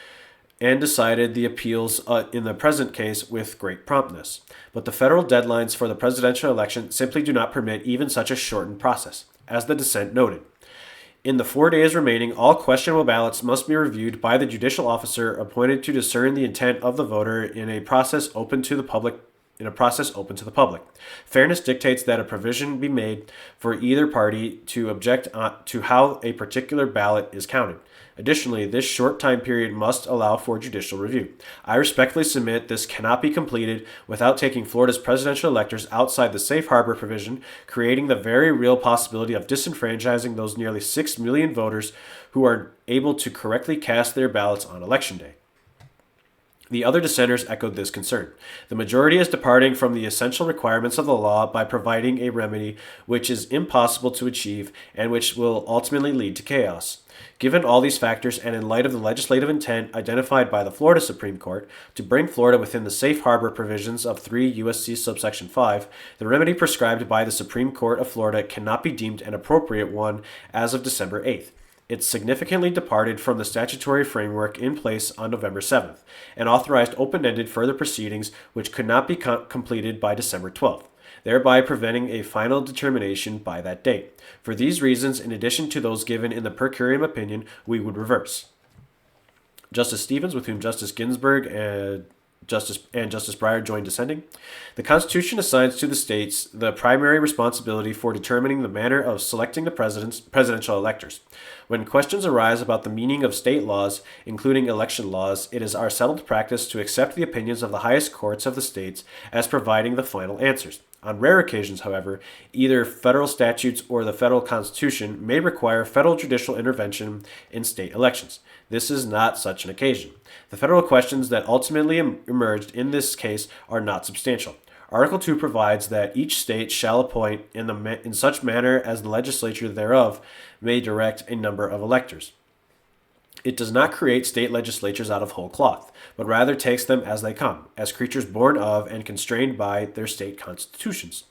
and decided the appeals in the present case with great promptness. But the federal deadlines for the presidential election simply do not permit even such a shortened process, as the dissent noted. In the 4 days remaining, all questionable ballots must be reviewed by the judicial officer appointed to discern the intent of the voter in a process open to the public. Fairness dictates that a provision be made for either party to object to how a particular ballot is counted. Additionally, this short time period must allow for judicial review. I respectfully submit this cannot be completed without taking Florida's presidential electors outside the safe harbor provision, creating the very real possibility of disenfranchising those nearly 6 million voters who are able to correctly cast their ballots on Election Day. The other dissenters echoed this concern. The majority is departing from the essential requirements of the law by providing a remedy which is impossible to achieve and which will ultimately lead to chaos. Given all these factors and in light of the legislative intent identified by the Florida Supreme Court to bring Florida within the safe harbor provisions of 3 U.S.C. subsection 5, the remedy prescribed by the Supreme Court of Florida cannot be deemed an appropriate one as of December 8th. It significantly departed from the statutory framework in place on November 7th and authorized open-ended further proceedings which could not be completed by December 12th, thereby preventing a final determination by that date. For these reasons, in addition to those given in the per curiam opinion, we would reverse. Justice Stevens, with whom Justice Ginsburg and Justice Breyer joined dissenting. The Constitution assigns to the states the primary responsibility for determining the manner of selecting the presidential electors. When questions arise about the meaning of state laws, including election laws, it is our settled practice to accept the opinions of the highest courts of the states as providing the final answers. On rare occasions, however, either federal statutes or the federal Constitution may require federal judicial intervention in state elections. This is not such an occasion. The federal questions that ultimately emerged in this case are not substantial. Article 2 provides that each state shall appoint in such manner as the legislature thereof may direct a number of electors. It does not create state legislatures out of whole cloth, but rather takes them as they come, as creatures born of and constrained by their state constitutions.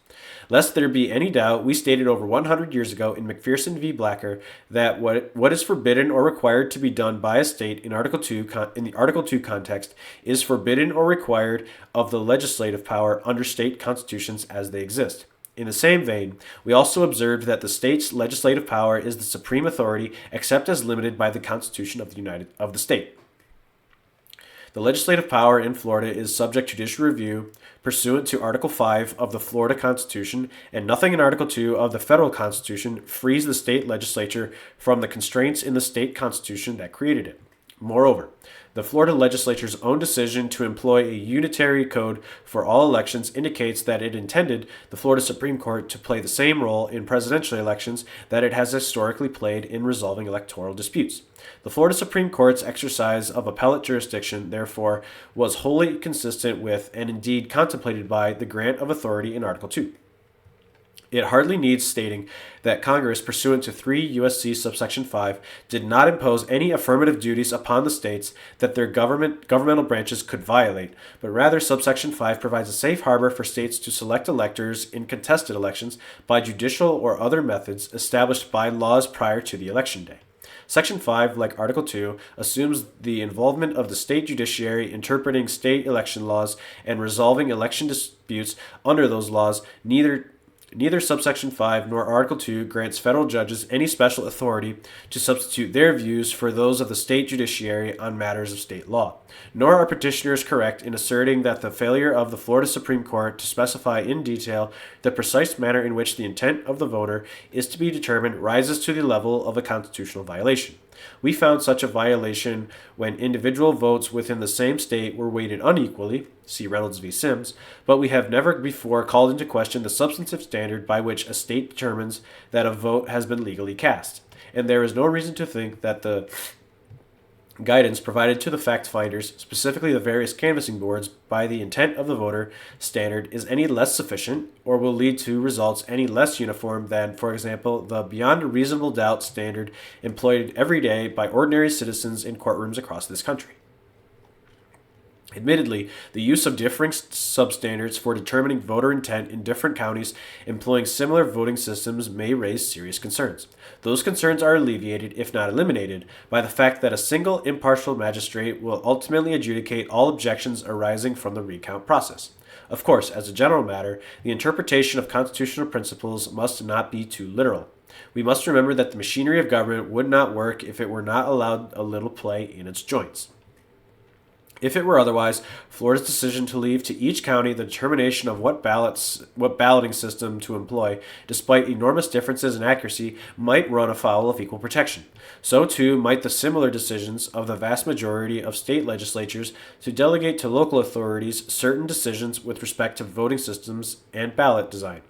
Lest there be any doubt, we stated over 100 years ago in McPherson v. Blacker that what is forbidden or required to be done by a state in the Article 2 context is forbidden or required of the legislative power under state constitutions as they exist. In the same vein, we also observed that the state's legislative power is the supreme authority except as limited by the Constitution of the state. The legislative power in Florida is subject to judicial review pursuant to Article 5 of the Florida Constitution, and nothing in Article 2 of the federal Constitution frees the state legislature from the constraints in the state constitution that created it. Moreover, the Florida legislature's own decision to employ a unitary code for all elections indicates that it intended the Florida Supreme Court to play the same role in presidential elections that it has historically played in resolving electoral disputes. The Florida Supreme Court's exercise of appellate jurisdiction, therefore, was wholly consistent with and indeed contemplated by the grant of authority in Article 2. It hardly needs stating that Congress, pursuant to 3 U.S.C. subsection 5, did not impose any affirmative duties upon the states that their governmental branches could violate, but rather subsection 5 provides a safe harbor for states to select electors in contested elections by judicial or other methods established by laws prior to the election day. Section 5, like Article 2, assumes the involvement of the state judiciary interpreting state election laws and resolving election disputes under those laws. Neither subsection 5 nor Article 2 grants federal judges any special authority to substitute their views for those of the state judiciary on matters of state law. Nor are petitioners correct in asserting that the failure of the Florida Supreme Court to specify in detail the precise manner in which the intent of the voter is to be determined rises to the level of a constitutional violation. We found such a violation when individual votes within the same state were weighted unequally, see Reynolds v. Sims, but we have never before called into question the substantive standard by which a state determines that a vote has been legally cast. And there is no reason to think that the guidance provided to the fact finders, specifically the various canvassing boards, by the intent of the voter standard is any less sufficient or will lead to results any less uniform than, for example, the beyond a reasonable doubt standard employed every day by ordinary citizens in courtrooms across this country. Admittedly, the use of differing substandards for determining voter intent in different counties employing similar voting systems may raise serious concerns. Those concerns are alleviated, if not eliminated, by the fact that a single impartial magistrate will ultimately adjudicate all objections arising from the recount process. Of course, as a general matter, the interpretation of constitutional principles must not be too literal. We must remember that the machinery of government would not work if it were not allowed a little play in its joints. If it were otherwise, Florida's decision to leave to each county the determination of what balloting system to employ, despite enormous differences in accuracy, might run afoul of equal protection. So too might the similar decisions of the vast majority of state legislatures to delegate to local authorities certain decisions with respect to voting systems and ballot design.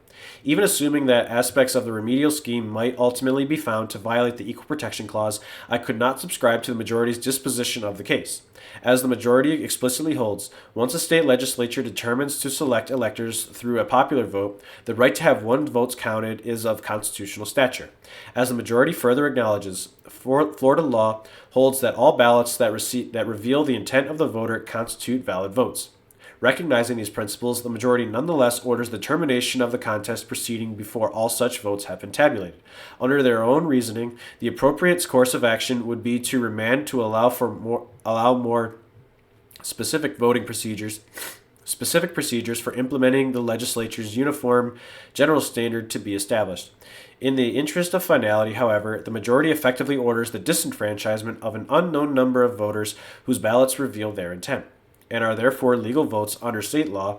Even assuming that aspects of the remedial scheme might ultimately be found to violate the Equal Protection Clause, I could not subscribe to the majority's disposition of the case. As the majority explicitly holds, once a state legislature determines to select electors through a popular vote, the right to have one's votes counted is of constitutional stature. As the majority further acknowledges, Florida law holds that all ballots that reveal the intent of the voter constitute valid votes. Recognizing these principles, the majority nonetheless orders the termination of the contest proceeding before all such votes have been tabulated. Under their own reasoning, the appropriate course of action would be to remand to allow more specific procedures for implementing the legislature's uniform general standard to be established. In the interest of finality, however, the majority effectively orders the disenfranchisement of an unknown number of voters whose ballots reveal their intent, and are therefore legal votes under state law,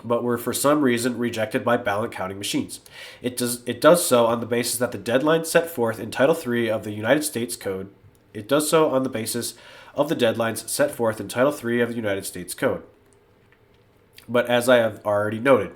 but were for some reason rejected by ballot counting machines. It does so on the basis that the deadline set forth in Title III of the United States Code. It does so on the basis of the deadlines set forth in Title III of the United States Code. But as I have already noted,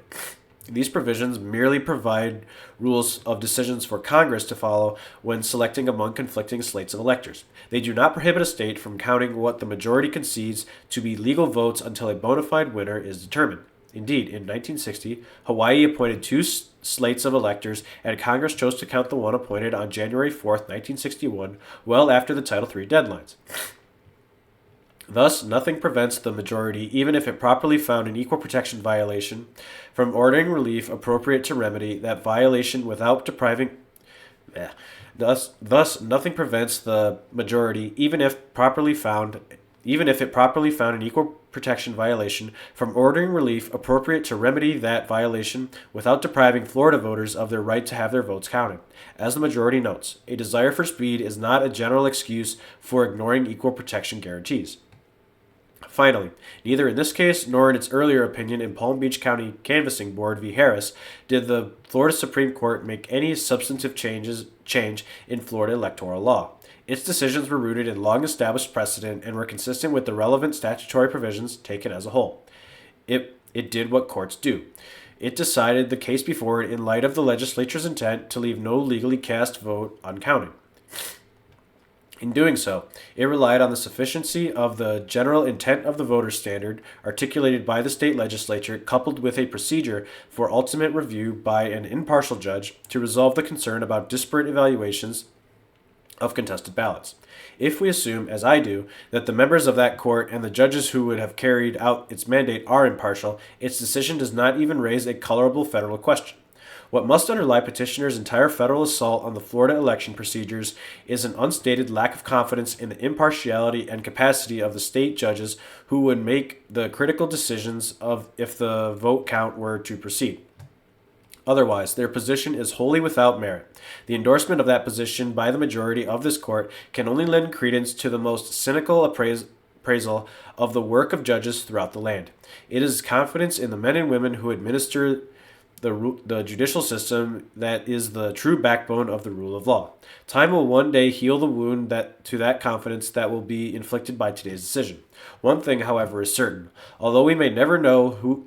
these provisions merely provide rules of decisions for Congress to follow when selecting among conflicting slates of electors. They do not prohibit a state from counting what the majority concedes to be legal votes until a bona fide winner is determined. Indeed, in 1960, Hawaii appointed two slates of electors, and Congress chose to count the one appointed on January 4, 1961, well after the Title III deadlines. Thus, nothing prevents the majority, even if it properly found an equal protection violation, from ordering relief appropriate to remedy that violation without depriving. Thus, nothing prevents the majority, even if it properly found an equal protection violation, from ordering relief appropriate to remedy that violation without depriving Florida voters of their right to have their votes counted. As the majority notes, a desire for speed is not a general excuse for ignoring equal protection guarantees. Finally, neither in this case nor in its earlier opinion in Palm Beach County Canvassing Board v. Harris did the Florida Supreme Court make any substantive change in Florida electoral law. Its decisions were rooted in long-established precedent and were consistent with the relevant statutory provisions taken as a whole. It did what courts do. It decided the case before it in light of the legislature's intent to leave no legally cast vote uncounted. In doing so, it relied on the sufficiency of the general intent of the voter standard articulated by the state legislature, coupled with a procedure for ultimate review by an impartial judge to resolve the concern about disparate evaluations of contested ballots. If we assume, as I do, that the members of that court and the judges who would have carried out its mandate are impartial, its decision does not even raise a colorable federal question. What must underlie petitioners' entire federal assault on the Florida election procedures is an unstated lack of confidence in the impartiality and capacity of the state judges who would make the critical decisions of if the vote count were to proceed. Otherwise, their position is wholly without merit. The endorsement of that position by the majority of this court can only lend credence to the most cynical appraisal of the work of judges throughout the land. It is confidence in the men and women who administer the judicial system that is the true backbone of the rule of law. Time will one day heal the wound to that confidence that will be inflicted by today's decision. One thing, however, is certain: although we may never know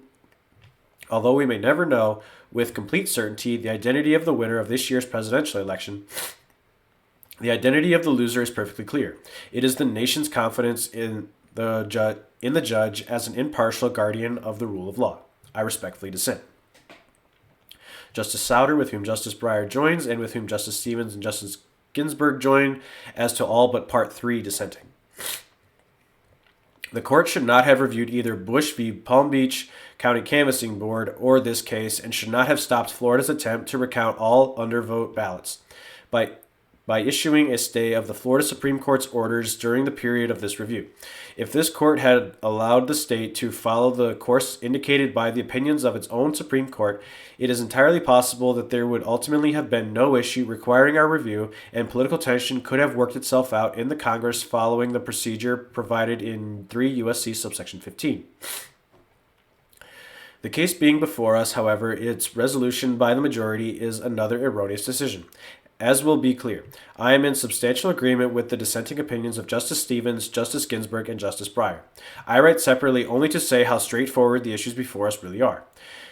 with complete certainty the identity of the winner of this year's presidential election, the identity of the loser is perfectly clear. It is the nation's confidence in the judge as an impartial guardian of the rule of law. I respectfully dissent. Justice Souter, with whom Justice Breyer joins, and with whom Justice Stevens and Justice Ginsburg join, as to all but Part 3 dissenting. The court should not have reviewed either Bush v. Palm Beach County Canvassing Board or this case, and should not have stopped Florida's attempt to recount all undervote ballots by issuing a stay of the Florida Supreme Court's orders during the period of this review. If this court had allowed the state to follow the course indicated by the opinions of its own Supreme Court, it is entirely possible that there would ultimately have been no issue requiring our review, and political tension could have worked itself out in the Congress following the procedure provided in 3 U.S.C. subsection 15. The case being before us, however, its resolution by the majority is another erroneous decision. As will be clear, I am in substantial agreement with the dissenting opinions of Justice Stevens, Justice Ginsburg, and Justice Breyer. I write separately only to say how straightforward the issues before us really are.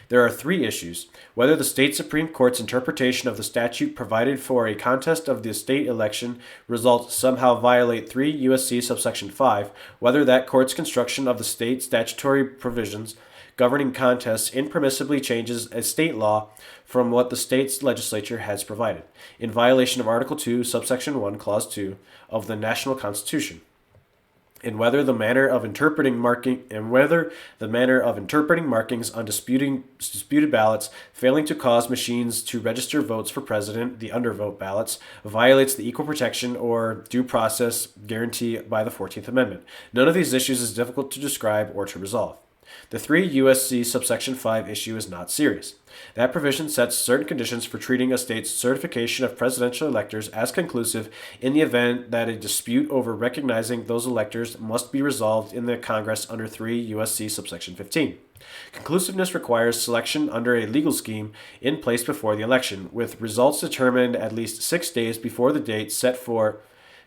There are 3 issues: whether the state Supreme Court's interpretation of the statute provided for a contest of the state election results somehow violate 3 U.S.C. subsection 5, whether that court's construction of the state statutory provisions governing contests impermissibly changes a state law from what the state's legislature has provided, in violation of Article 2, subsection 1, Clause 2 of the National Constitution, and whether the manner of interpreting markings on disputed ballots, failing to cause machines to register votes for president, the undervote ballots, violates the equal protection or due process guarantee by the 14th Amendment. None of these issues is difficult to describe or to resolve. The 3 U.S.C. subsection 5 issue is not serious. That provision sets certain conditions for treating a state's certification of presidential electors as conclusive in the event that a dispute over recognizing those electors must be resolved in the Congress under 3 U.S.C. subsection 15. Conclusiveness requires selection under a legal scheme in place before the election, with results determined at least 6 days before the date set for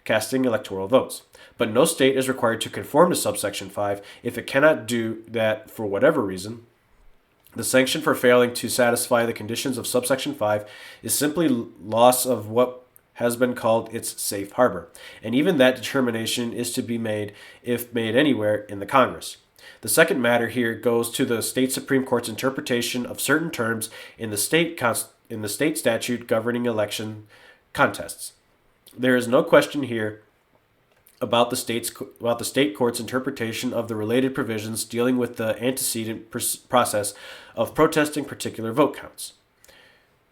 casting electoral votes. But no state is required to conform to subsection 5 if it cannot do that for whatever reason. The sanction for failing to satisfy the conditions of subsection 5 is simply loss of what has been called its safe harbor, and even that determination is to be made, if made anywhere, in the Congress. The second matter here goes to the state Supreme Court's interpretation of certain terms in the state statute governing election contests. There is no question here about the state court's interpretation of the related provisions dealing with the antecedent process of protesting particular vote counts,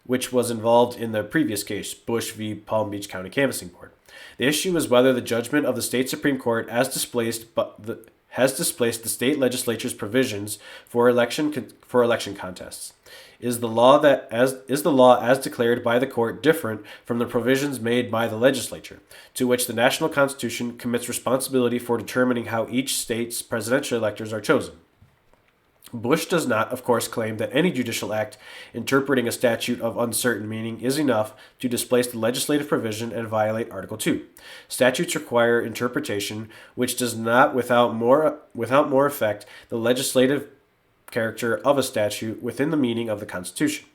which was involved in the previous case, Bush v. Palm Beach County Canvassing Board. The issue is whether the judgment of the state Supreme Court has displaced the state legislature's provisions for election contests. Is the law as declared by the court different from the provisions made by the legislature, to which the national constitution commits responsibility for determining how each state's presidential electors are chosen? Bush does not, of course, claim that any judicial act interpreting a statute of uncertain meaning is enough to displace the legislative provision and violate Article 2. Statutes require interpretation, which does not, without more effect, the legislative character of a statute within the meaning of the Constitution.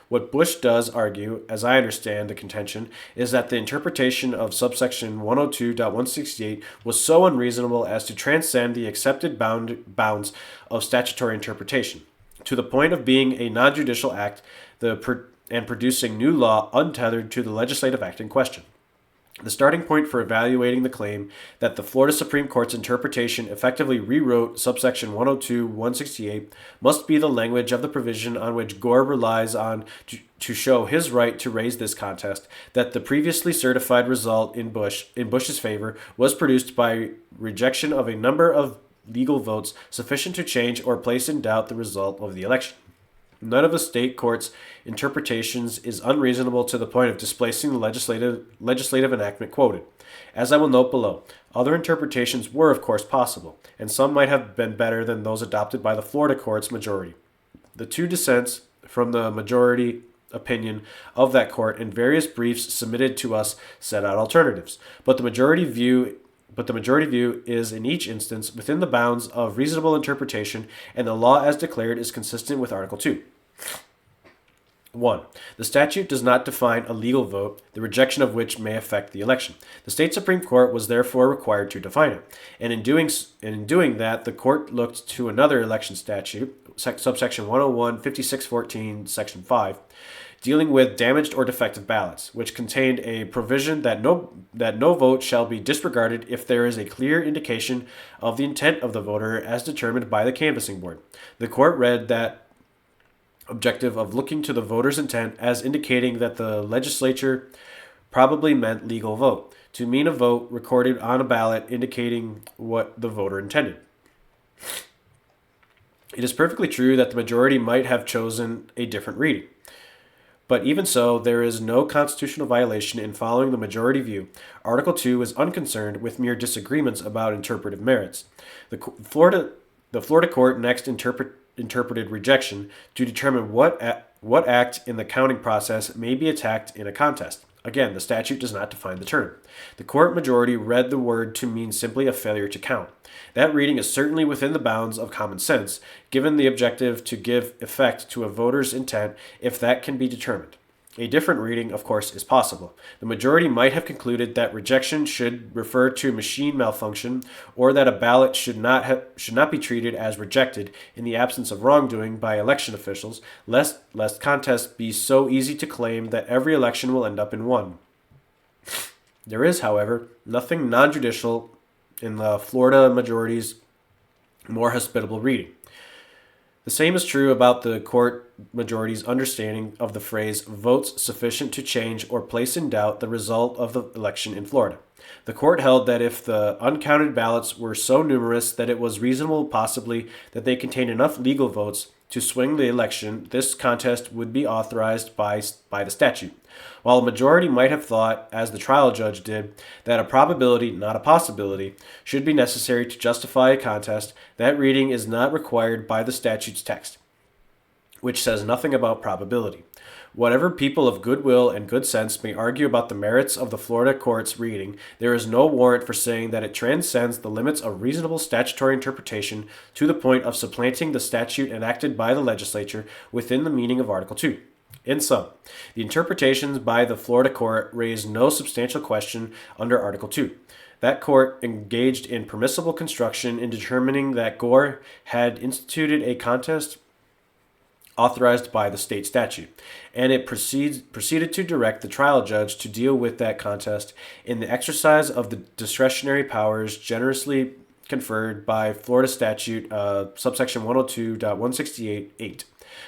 What Bush does argue, as I understand the contention, is that the interpretation of subsection 102.168 was so unreasonable as to transcend the accepted bounds of statutory interpretation, to the point of being a non-judicial act and producing new law untethered to the legislative act in question. The starting point for evaluating the claim that the Florida Supreme Court's interpretation effectively rewrote subsection 102.168 must be the language of the provision on which Gore relies on to show his right to raise this contest, that the previously certified result in Bush's favor was produced by rejection of a number of legal votes sufficient to change or place in doubt the result of the election. None of the state court's interpretations is unreasonable to the point of displacing the legislative enactment quoted. As I will note below, other interpretations were of course possible, and some might have been better than those adopted by the Florida court's majority. The two dissents from the majority opinion of that court, and various briefs submitted to us set out alternatives. But the majority view is in each instance within the bounds of reasonable interpretation, and the law as declared is consistent with Article 2. 1. The statute does not define a legal vote, the rejection of which may affect the election. The state Supreme Court was therefore required to define it, and in doing that, the court looked to another election statute, subsection 101, 5614, section 5, dealing with damaged or defective ballots, which contained a provision that no vote shall be disregarded if there is a clear indication of the intent of the voter as determined by the canvassing board. The court read that objective of looking to the voter's intent as indicating that the legislature probably meant legal vote, to mean a vote recorded on a ballot indicating what the voter intended. It is perfectly true that the majority might have chosen a different reading. But even so, there is no constitutional violation in following the majority view. Article 2 is unconcerned with mere disagreements about interpretive merits. The Florida court next interpreted rejection to determine what act in the counting process may be attacked in a contest. Again, the statute does not define the term. The court majority read the word to mean simply a failure to count. That reading is certainly within the bounds of common sense, given the objective to give effect to a voter's intent if that can be determined. A different reading, of course, is possible. The majority might have concluded that rejection should refer to machine malfunction, or that a ballot should not be treated as rejected in the absence of wrongdoing by election officials, lest contests be so easy to claim that every election will end up in one. There is, however, nothing non-judicial in the Florida majority's more hospitable reading. The same is true about the court majority's understanding of the phrase votes sufficient to change or place in doubt the result of the election in Florida. The court held that if the uncounted ballots were so numerous that it was reasonable possibly that they contained enough legal votes to swing the election, this contest would be authorized by the statute. While a majority might have thought, as the trial judge did, that a probability, not a possibility, should be necessary to justify a contest, that reading is not required by the statute's text, which says nothing about probability. Whatever people of goodwill and good sense may argue about the merits of the Florida court's reading, there is no warrant for saying that it transcends the limits of reasonable statutory interpretation to the point of supplanting the statute enacted by the legislature within the meaning of Article 2. In sum, the interpretations by the Florida court raise no substantial question under Article 2. That court engaged in permissible construction in determining that Gore had instituted a contest authorized by the state statute, and it proceeded to direct the trial judge to deal with that contest in the exercise of the discretionary powers generously conferred by Florida statute subsection 102.168.8.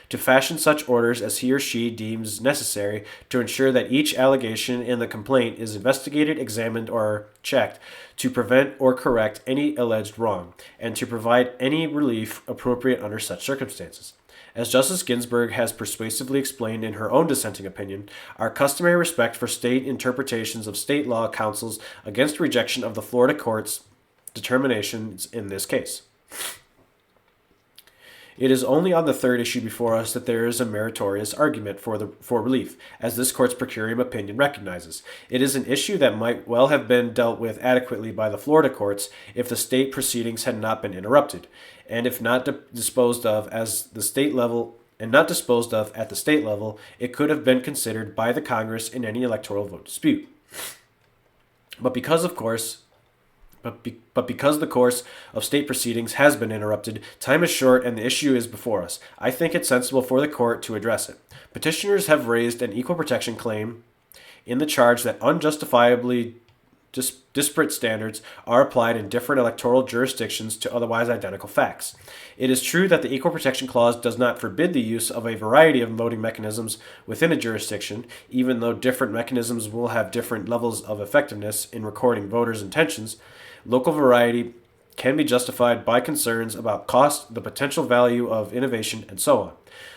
to fashion such orders as he or she deems necessary to ensure that each allegation in the complaint is investigated, examined, or checked to prevent or correct any alleged wrong, and to provide any relief appropriate under such circumstances. As Justice Ginsburg has persuasively explained in her own dissenting opinion, our customary respect for state interpretations of state law counsels against rejection of the Florida court's determinations in this case. It is only on the third issue before us that there is a meritorious argument for relief, as this court's per curiam opinion recognizes. It is an issue that might well have been dealt with adequately by the Florida courts if the state proceedings had not been interrupted, and if not disposed of at the state level, it could have been considered by the Congress in any electoral vote dispute. But because the course of state proceedings has been interrupted, time is short and the issue is before us. I think it's sensible for the court to address it. Petitioners have raised an equal protection claim in the charge that unjustifiably disparate standards are applied in different electoral jurisdictions to otherwise identical facts. It is true that the Equal Protection Clause does not forbid the use of a variety of voting mechanisms within a jurisdiction, even though different mechanisms will have different levels of effectiveness in recording voters' intentions. Local variety can be justified by concerns about cost, the potential value of innovation, and so on.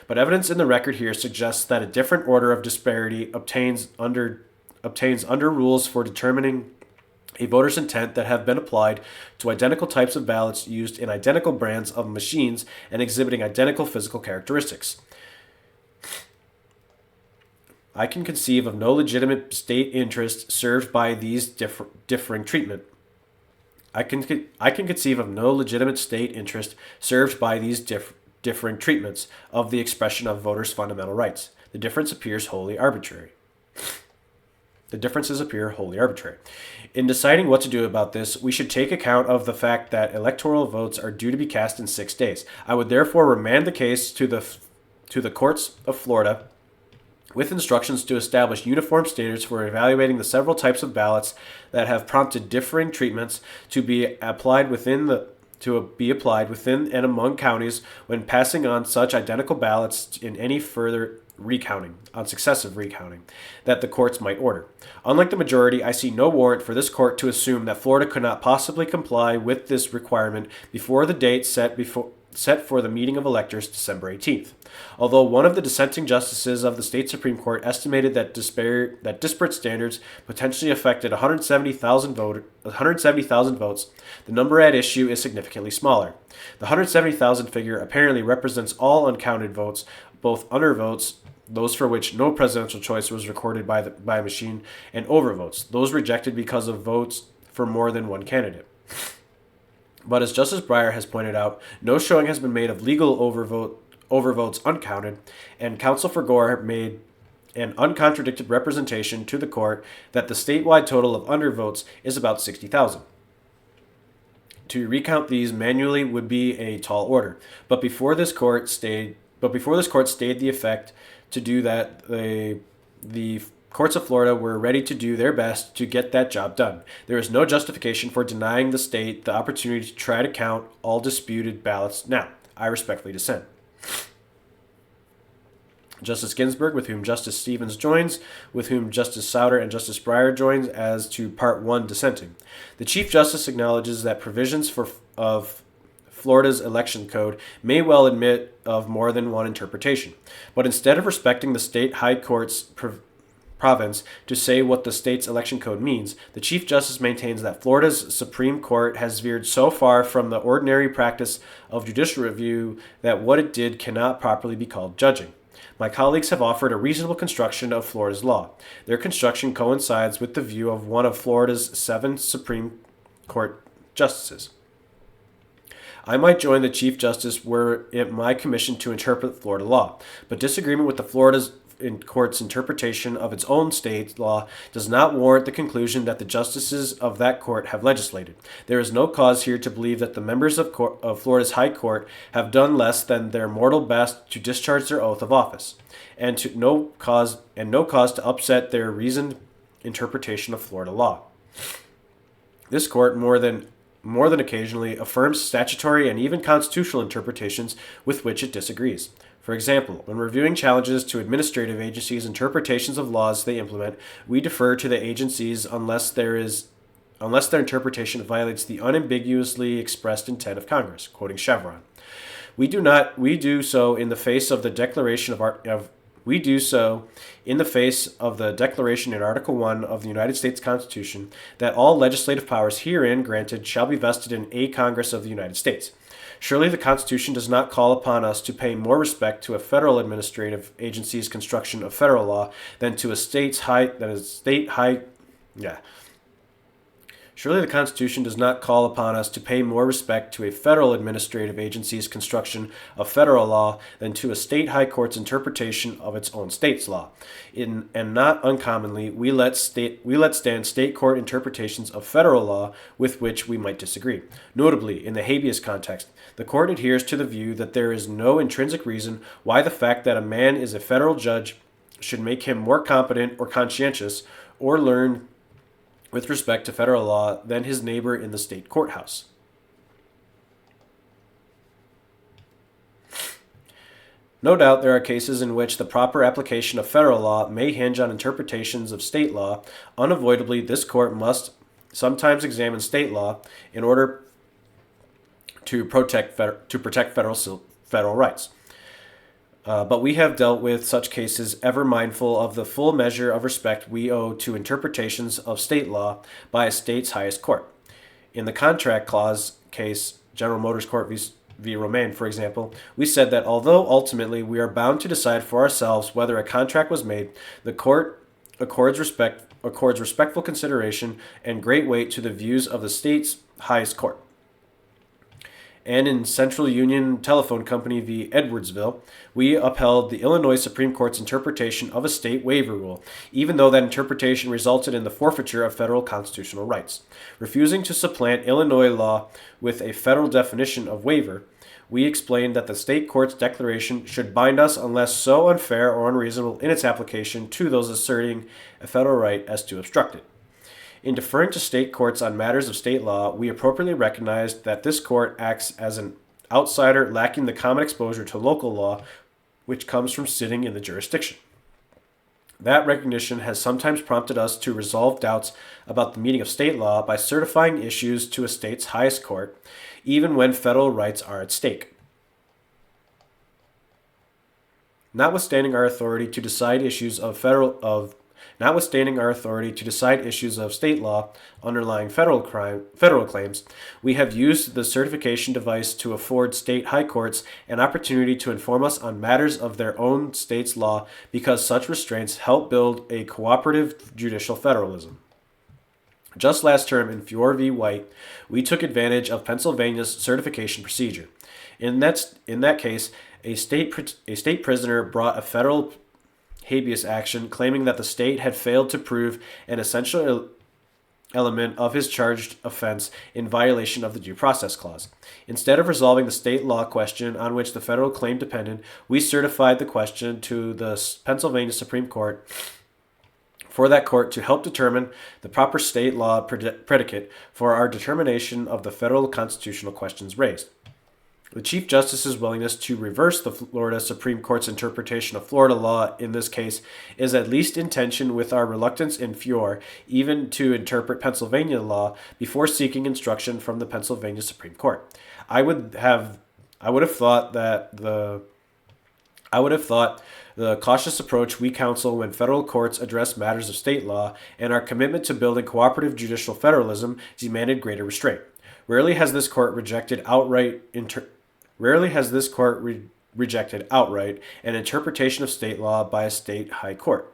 But evidence in the record here suggests that a different order of disparity obtains under rules for determining a voter's intent that have been applied to identical types of ballots used in identical brands of machines and exhibiting identical physical characteristics. I can conceive of no legitimate state interest served by these differing treatment. I can conceive of no legitimate state interest served by these differing treatments of the expression of voters' fundamental rights. The difference appears wholly arbitrary. The differences appear wholly arbitrary. In deciding what to do about this, we should take account of the fact that electoral votes are due to be cast in 6 days. I would therefore remand the case to the courts of Florida with instructions to establish uniform standards for evaluating the several types of ballots that have prompted differing treatments to be applied within and among counties when passing on such identical ballots in any further successive recounting, that the courts might order. Unlike the majority, I see no warrant for this court to assume that Florida could not possibly comply with this requirement before the date set for the meeting of electors, December 18th. Although one of the dissenting justices of the state Supreme Court estimated that disparate standards potentially affected 170,000 votes, the number at issue is significantly smaller. The 170,000 figure apparently represents all uncounted votes, both undervotes, those for which no presidential choice was recorded by a machine, and overvotes, those rejected because of votes for more than one candidate. But as Justice Breyer has pointed out, no showing has been made of legal overvotes uncounted, and counsel for Gore made an uncontradicted representation to the court that the statewide total of undervotes is about 60,000. To recount these manually would be a tall order, but before this court stayed the effect to do that, the courts of Florida were ready to do their best to get that job done. There is no justification for denying the state the opportunity to try to count all disputed ballots now. I respectfully dissent. Justice Ginsburg, with whom Justice Stevens joins, with whom Justice Souter and Justice Breyer joins as to Part 1 dissenting. The Chief Justice acknowledges that provisions of Florida's election code may well admit of more than one interpretation, but instead of respecting the state high court's province to say what the state's election code means, the Chief Justice maintains that Florida's Supreme Court has veered so far from the ordinary practice of judicial review that what it did cannot properly be called judging. My colleagues have offered a reasonable construction of Florida's law. Their construction coincides with the view of one of Florida's 7 Supreme Court justices. I might join the Chief Justice were it my commission to interpret Florida law, but disagreement with the Florida's court's interpretation of its own state law does not warrant the conclusion that the justices of that court have legislated. There is no cause here to believe that the members of Florida's High Court have done less than their mortal best to discharge their oath of office, and no cause to upset their reasoned interpretation of Florida law. This court, more than occasionally, affirms statutory and even constitutional interpretations with which it disagrees. For example, when reviewing challenges to administrative agencies' interpretations of laws they implement, we defer to the agencies unless their interpretation violates the unambiguously expressed intent of Congress, quoting Chevron. We do so in the face of the Declaration in Article 1 of the United States Constitution that all legislative powers herein granted shall be vested in a Congress of the United States. Surely the Constitution does not call upon us to pay more respect to a federal administrative agency's construction of federal law than to a Surely the Constitution does not call upon us to pay more respect to a federal administrative agency's construction of federal law than to a state high court's interpretation of its own state's law. And not uncommonly, we let stand state court interpretations of federal law with which we might disagree. Notably, in the habeas context, the court adheres to the view that there is no intrinsic reason why the fact that a man is a federal judge should make him more competent or conscientious or learned with respect to federal law than his neighbor in the state courthouse. No doubt there are cases in which the proper application of federal law may hinge on interpretations of state law. Unavoidably, this court must sometimes examine state law in order to protect federal rights. But we have dealt with such cases ever mindful of the full measure of respect we owe to interpretations of state law by a state's highest court. In the contract clause case, General Motors v. Romaine, for example, we said that although ultimately we are bound to decide for ourselves whether a contract was made, the court accords respectful consideration and great weight to the views of the state's highest court. And in Central Union Telephone Company v. Edwardsville, we upheld the Illinois Supreme Court's interpretation of a state waiver rule, even though that interpretation resulted in the forfeiture of federal constitutional rights. Refusing to supplant Illinois law with a federal definition of waiver, we explained that the state court's declaration should bind us unless so unfair or unreasonable in its application to those asserting a federal right as to obstruct it. In deferring to state courts on matters of state law, we appropriately recognized that this court acts as an outsider lacking the common exposure to local law which comes from sitting in the jurisdiction. That recognition has sometimes prompted us to resolve doubts about the meaning of state law by certifying issues to a state's highest court, even when federal rights are at stake. Notwithstanding our authority to decide issues of state law underlying federal claims, we have used the certification device to afford state high courts an opportunity to inform us on matters of their own state's law because such restraints help build a cooperative judicial federalism. Just last term in Fiore v. White, we took advantage of Pennsylvania's certification procedure. In that case, a state prisoner brought a federal habeas action claiming that the state had failed to prove an essential element of his charged offense in violation of the Due Process Clause. Instead of resolving the state law question on which the federal claim depended, we certified the question to the Pennsylvania Supreme Court for that court to help determine the proper state law predicate for our determination of the federal constitutional questions raised. The Chief Justice's willingness to reverse the Florida Supreme Court's interpretation of Florida law in this case is at least in tension with our reluctance in Fiore even to interpret Pennsylvania law before seeking instruction from the Pennsylvania Supreme Court. I would have thought the cautious approach we counsel when federal courts address matters of state law and our commitment to building cooperative judicial federalism demanded greater restraint. Rarely has this court rejected outright an interpretation of state law by a state high court.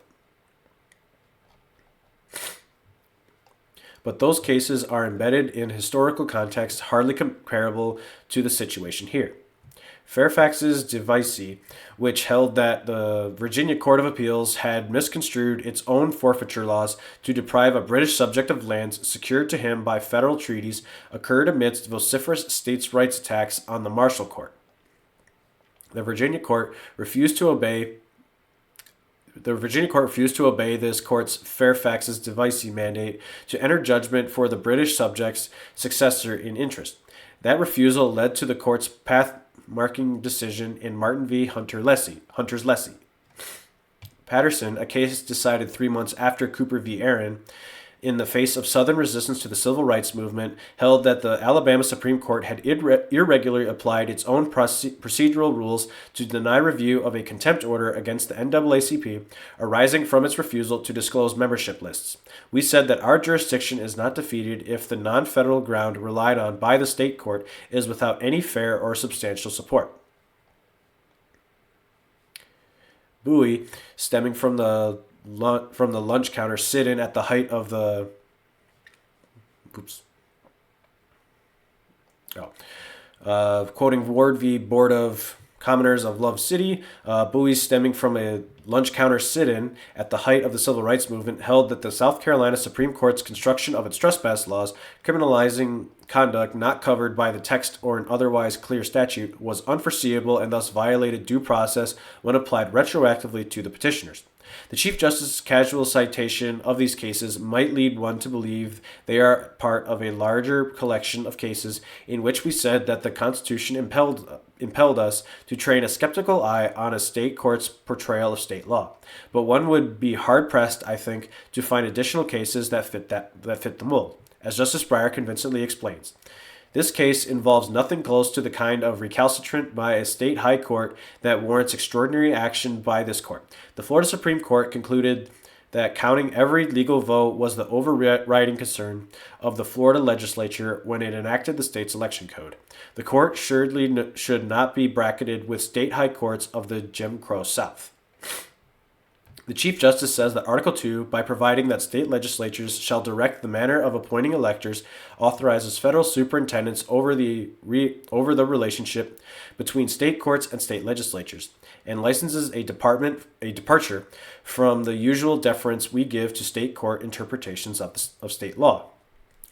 But those cases are embedded in historical context hardly comparable to the situation here. Fairfax's Devicey, which held that the Virginia Court of Appeals had misconstrued its own forfeiture laws to deprive a British subject of lands secured to him by federal treaties, occurred amidst vociferous states' rights attacks on the Marshall Court. The Virginia court refused to obey this court's Fairfax's Devicey mandate to enter judgment for the British subject's successor in interest. That refusal led to the court's path-marking decision in Martin v. Hunter's Lessee. Patterson, a case decided 3 months after Cooper v. Aaron, in the face of Southern resistance to the civil rights movement, held that the Alabama Supreme Court had irregularly applied its own procedural rules to deny review of a contempt order against the NAACP arising from its refusal to disclose membership lists. We said that our jurisdiction is not defeated if the non-federal ground relied on by the state court is without any fair or substantial support. Bowie, stemming from the lunch counter sit-in at the height of the quoting Ward v. Board of Commoners of Love City, Bowie, stemming from a lunch counter sit-in at the height of the civil rights movement, held that the South Carolina Supreme Court's construction of its trespass laws, criminalizing conduct not covered by the text or an otherwise clear statute, was unforeseeable and thus violated due process when applied retroactively to the petitioners. The Chief Justice's casual citation of these cases might lead one to believe they are part of a larger collection of cases in which we said that the Constitution impelled us to train a skeptical eye on a state court's portrayal of state law. But one would be hard-pressed, I think, to find additional cases that fit the mold, as Justice Breyer convincingly explains. This case involves nothing close to the kind of recalcitrant by a state high court that warrants extraordinary action by this court. The Florida Supreme Court concluded that counting every legal vote was the overriding concern of the Florida legislature when it enacted the state's election code. The court surely should not be bracketed with state high courts of the Jim Crow South. The Chief Justice says that Article 2, by providing that state legislatures shall direct the manner of appointing electors, authorizes federal superintendents over the relationship between state courts and state legislatures, and licenses a departure from the usual deference we give to state court interpretations of state law.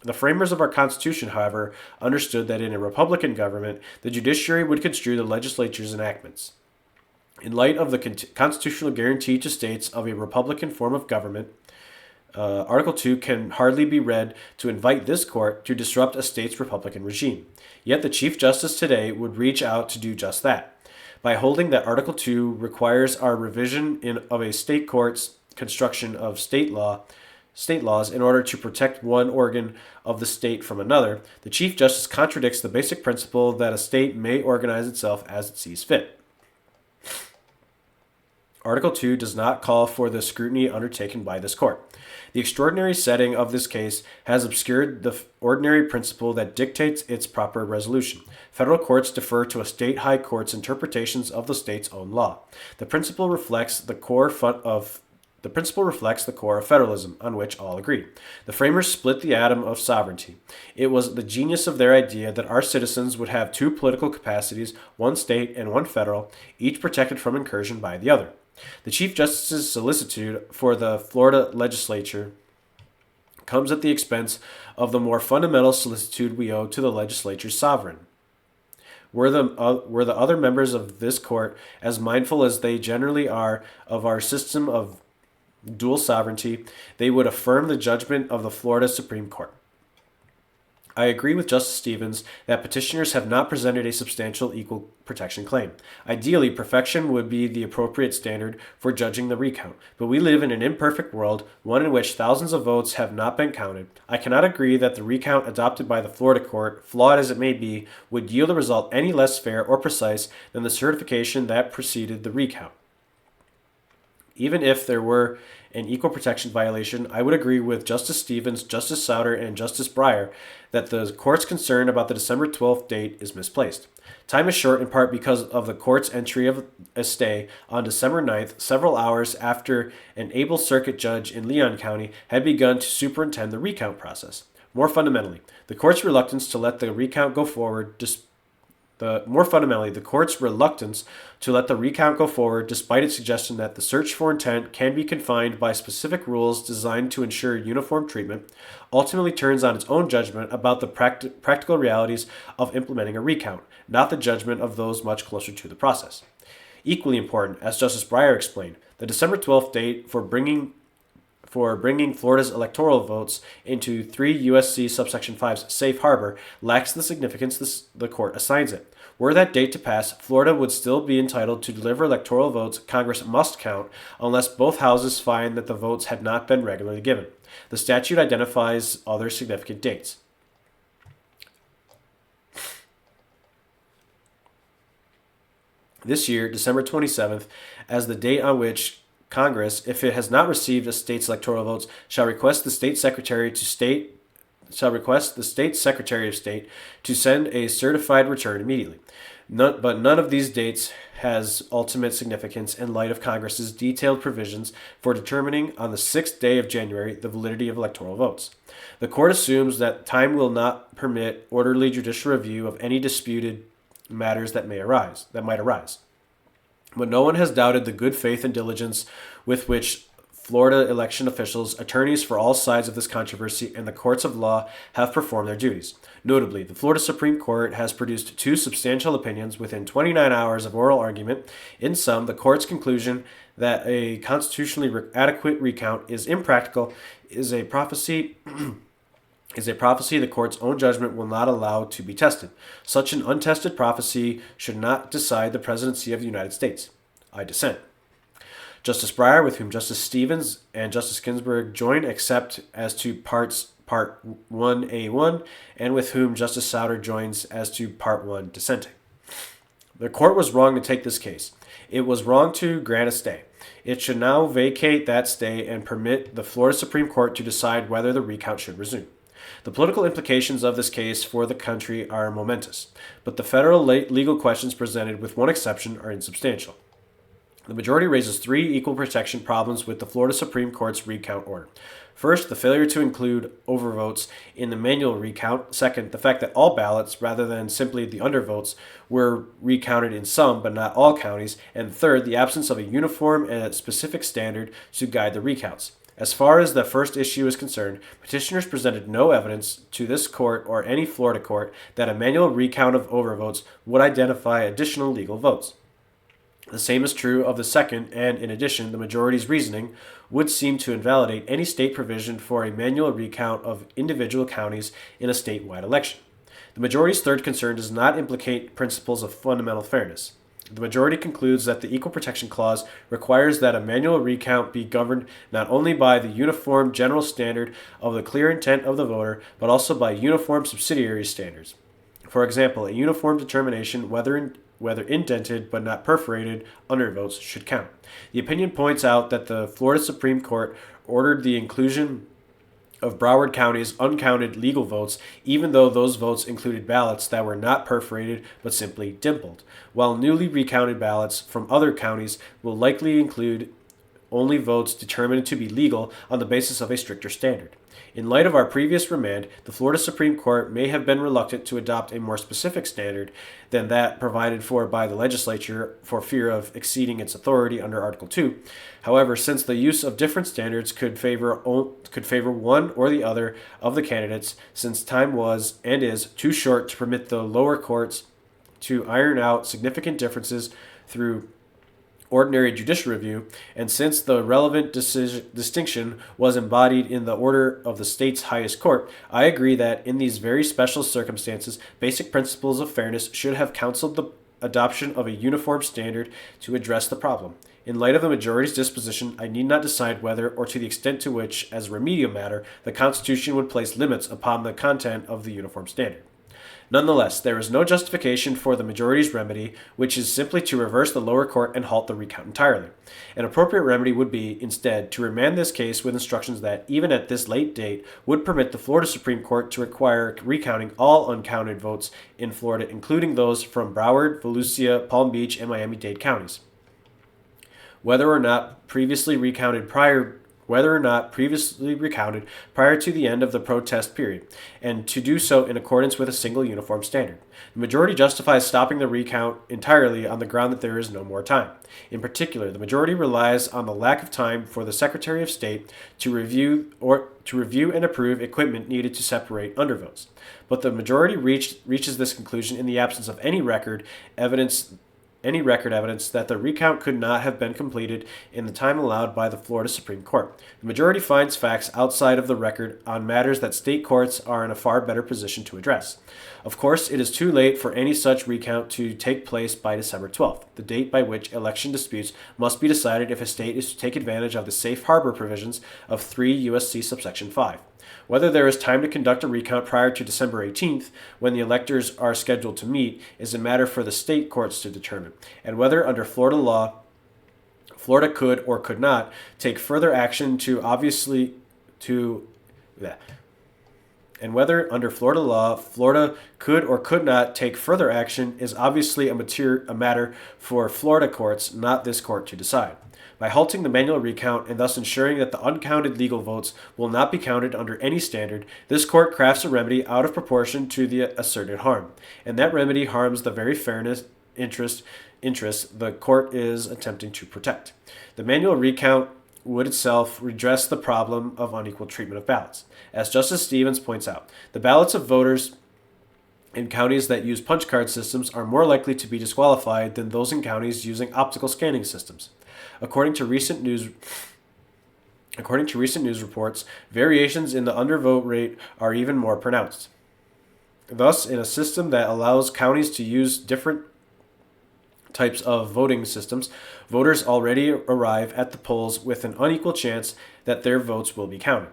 The framers of our Constitution, however, understood that in a Republican government, the judiciary would construe the legislature's enactments. In light of the constitutional guarantee to states of a Republican form of government, Article 2 can hardly be read to invite this court to disrupt a state's Republican regime. Yet the Chief Justice today would reach out to do just that. By holding that Article 2 requires our revision of a state court's construction of state laws in order to protect one organ of the state from another, the Chief Justice contradicts the basic principle that a state may organize itself as it sees fit. Article 2 does not call for the scrutiny undertaken by this court. The extraordinary setting of this case has obscured the ordinary principle that dictates its proper resolution. Federal courts defer to a state high court's interpretations of the state's own law. The principle reflects the core of federalism, on which all agree. The framers split the atom of sovereignty. It was the genius of their idea that our citizens would have two political capacities, one state and one federal, each protected from incursion by the other. The Chief Justice's solicitude for the Florida legislature comes at the expense of the more fundamental solicitude we owe to the legislature's sovereign. Were the other members of this court as mindful as they generally are of our system of dual sovereignty, they would affirm the judgment of the Florida Supreme Court. I agree with Justice Stevens that petitioners have not presented a substantial equal protection claim. Ideally, perfection would be the appropriate standard for judging the recount, but we live in an imperfect world, one in which thousands of votes have not been counted. I cannot agree that the recount adopted by the Florida court, flawed as it may be, would yield a result any less fair or precise than the certification that preceded the recount. Even if there were an equal protection violation, I would agree with Justice Stevens, Justice Souter, and Justice Breyer that the court's concern about the December 12th date is misplaced. Time is short in part because of the court's entry of a stay on December 9th, several hours after an able circuit judge in Leon County had begun to superintend the recount process. More fundamentally, the court's reluctance to let the recount go forward despite its suggestion that the search for intent can be confined by specific rules designed to ensure uniform treatment, ultimately turns on its own judgment about the practical realities of implementing a recount, not the judgment of those much closer to the process. Equally important, as Justice Breyer explained, the December 12th date for bringing Florida's electoral votes into 3 U.S.C. subsection 5's safe harbor lacks the significance the court assigns it. Were that date to pass, Florida would still be entitled to deliver electoral votes Congress must count unless both houses find that the votes had not been regularly given. The statute identifies other significant dates. This year, December 27th, as the date on which Congress, if it has not received a state's electoral votes, shall request the state secretary of state to send a certified return immediately. But none of these dates has ultimate significance in light of Congress's detailed provisions for determining on the 6th day of January the validity of electoral votes. The court assumes that time will not permit orderly judicial review of any disputed matters that might arise. But no one has doubted the good faith and diligence with which Florida election officials, attorneys for all sides of this controversy, and the courts of law have performed their duties. Notably, the Florida Supreme Court has produced 2 substantial opinions within 29 hours of oral argument. In sum, the court's conclusion that a constitutionally adequate recount is impractical is a prophecy the court's own judgment will not allow to be tested. Such an untested prophecy should not decide the presidency of the United States. I dissent. Justice Breyer, with whom Justice Stevens and Justice Ginsburg join, except as to Part 1A1, and with whom Justice Souter joins as to Part 1 dissenting. The court was wrong to take this case. It was wrong to grant a stay. It should now vacate that stay and permit the Florida Supreme Court to decide whether the recount should resume. The political implications of this case for the country are momentous, but the federal legal questions presented, with one exception, are insubstantial. The majority raises three equal protection problems with the Florida Supreme Court's recount order. First, the failure to include overvotes in the manual recount. Second, the fact that all ballots, rather than simply the undervotes, were recounted in some but not all counties. And third, the absence of a uniform and specific standard to guide the recounts. As far as the first issue is concerned, petitioners presented no evidence to this court or any Florida court that a manual recount of overvotes would identify additional legal votes. The same is true of the second, and in addition, the majority's reasoning would seem to invalidate any state provision for a manual recount of individual counties in a statewide election. The majority's third concern does not implicate principles of fundamental fairness. The majority concludes that the Equal Protection Clause requires that a manual recount be governed not only by the uniform general standard of the clear intent of the voter, but also by uniform subsidiary standards. For example, a uniform determination whether indented but not perforated undervotes should count. The opinion points out that the Florida Supreme Court ordered the inclusion of Broward County's uncounted legal votes, even though those votes included ballots that were not perforated but simply dimpled, while newly recounted ballots from other counties will likely include only votes determined to be legal on the basis of a stricter standard. In light of our previous remand, the Florida Supreme Court may have been reluctant to adopt a more specific standard than that provided for by the legislature for fear of exceeding its authority under Article 2. However, since the use of different standards could favor one or the other of the candidates, since time was and is too short to permit the lower courts to iron out significant differences through ordinary judicial review, and since the relevant distinction was embodied in the order of the state's highest court, I agree that in these very special circumstances, basic principles of fairness should have counseled the adoption of a uniform standard to address the problem. In light of the majority's disposition, I need not decide whether or to the extent to which, as a remedial matter, the Constitution would place limits upon the content of the uniform standard. Nonetheless, there is no justification for the majority's remedy, which is simply to reverse the lower court and halt the recount entirely. An appropriate remedy would be, instead, to remand this case with instructions that, even at this late date, would permit the Florida Supreme Court to require recounting all uncounted votes in Florida, including those from Broward, Volusia, Palm Beach, and Miami-Dade counties, whether or not previously recounted prior to the end of the protest period, and to do so in accordance with a single uniform standard. The majority justifies stopping the recount entirely on the ground that there is no more time. In particular, the majority relies on the lack of time for the Secretary of State to review and approve equipment needed to separate undervotes. But the majority reaches this conclusion in the absence of any record evidence that the recount could not have been completed in the time allowed by the Florida Supreme Court. The majority finds facts outside of the record on matters that state courts are in a far better position to address. Of course, it is too late for any such recount to take place by December 12th, the date by which election disputes must be decided if a state is to take advantage of the safe harbor provisions of 3 U.S.C. subsection 5. Whether there is time to conduct a recount prior to December 18th, when the electors are scheduled to meet, is a matter for the state courts to determine, and whether under Florida law, Florida could or could not take further action Florida could or could not take further action is obviously a matter for Florida courts, not this court to decide. By halting the manual recount and thus ensuring that the uncounted legal votes will not be counted under any standard, this court crafts a remedy out of proportion to the asserted harm, and that remedy harms the very fairness interests the court is attempting to protect. The manual recount would itself redress the problem of unequal treatment of ballots. As Justice Stevens points out, the ballots of voters in counties that use punch card systems are more likely to be disqualified than those in counties using optical scanning systems. According to recent news reports, variations in the undervote rate are even more pronounced. Thus, in a system that allows counties to use different types of voting systems, voters already arrive at the polls with an unequal chance that their votes will be counted.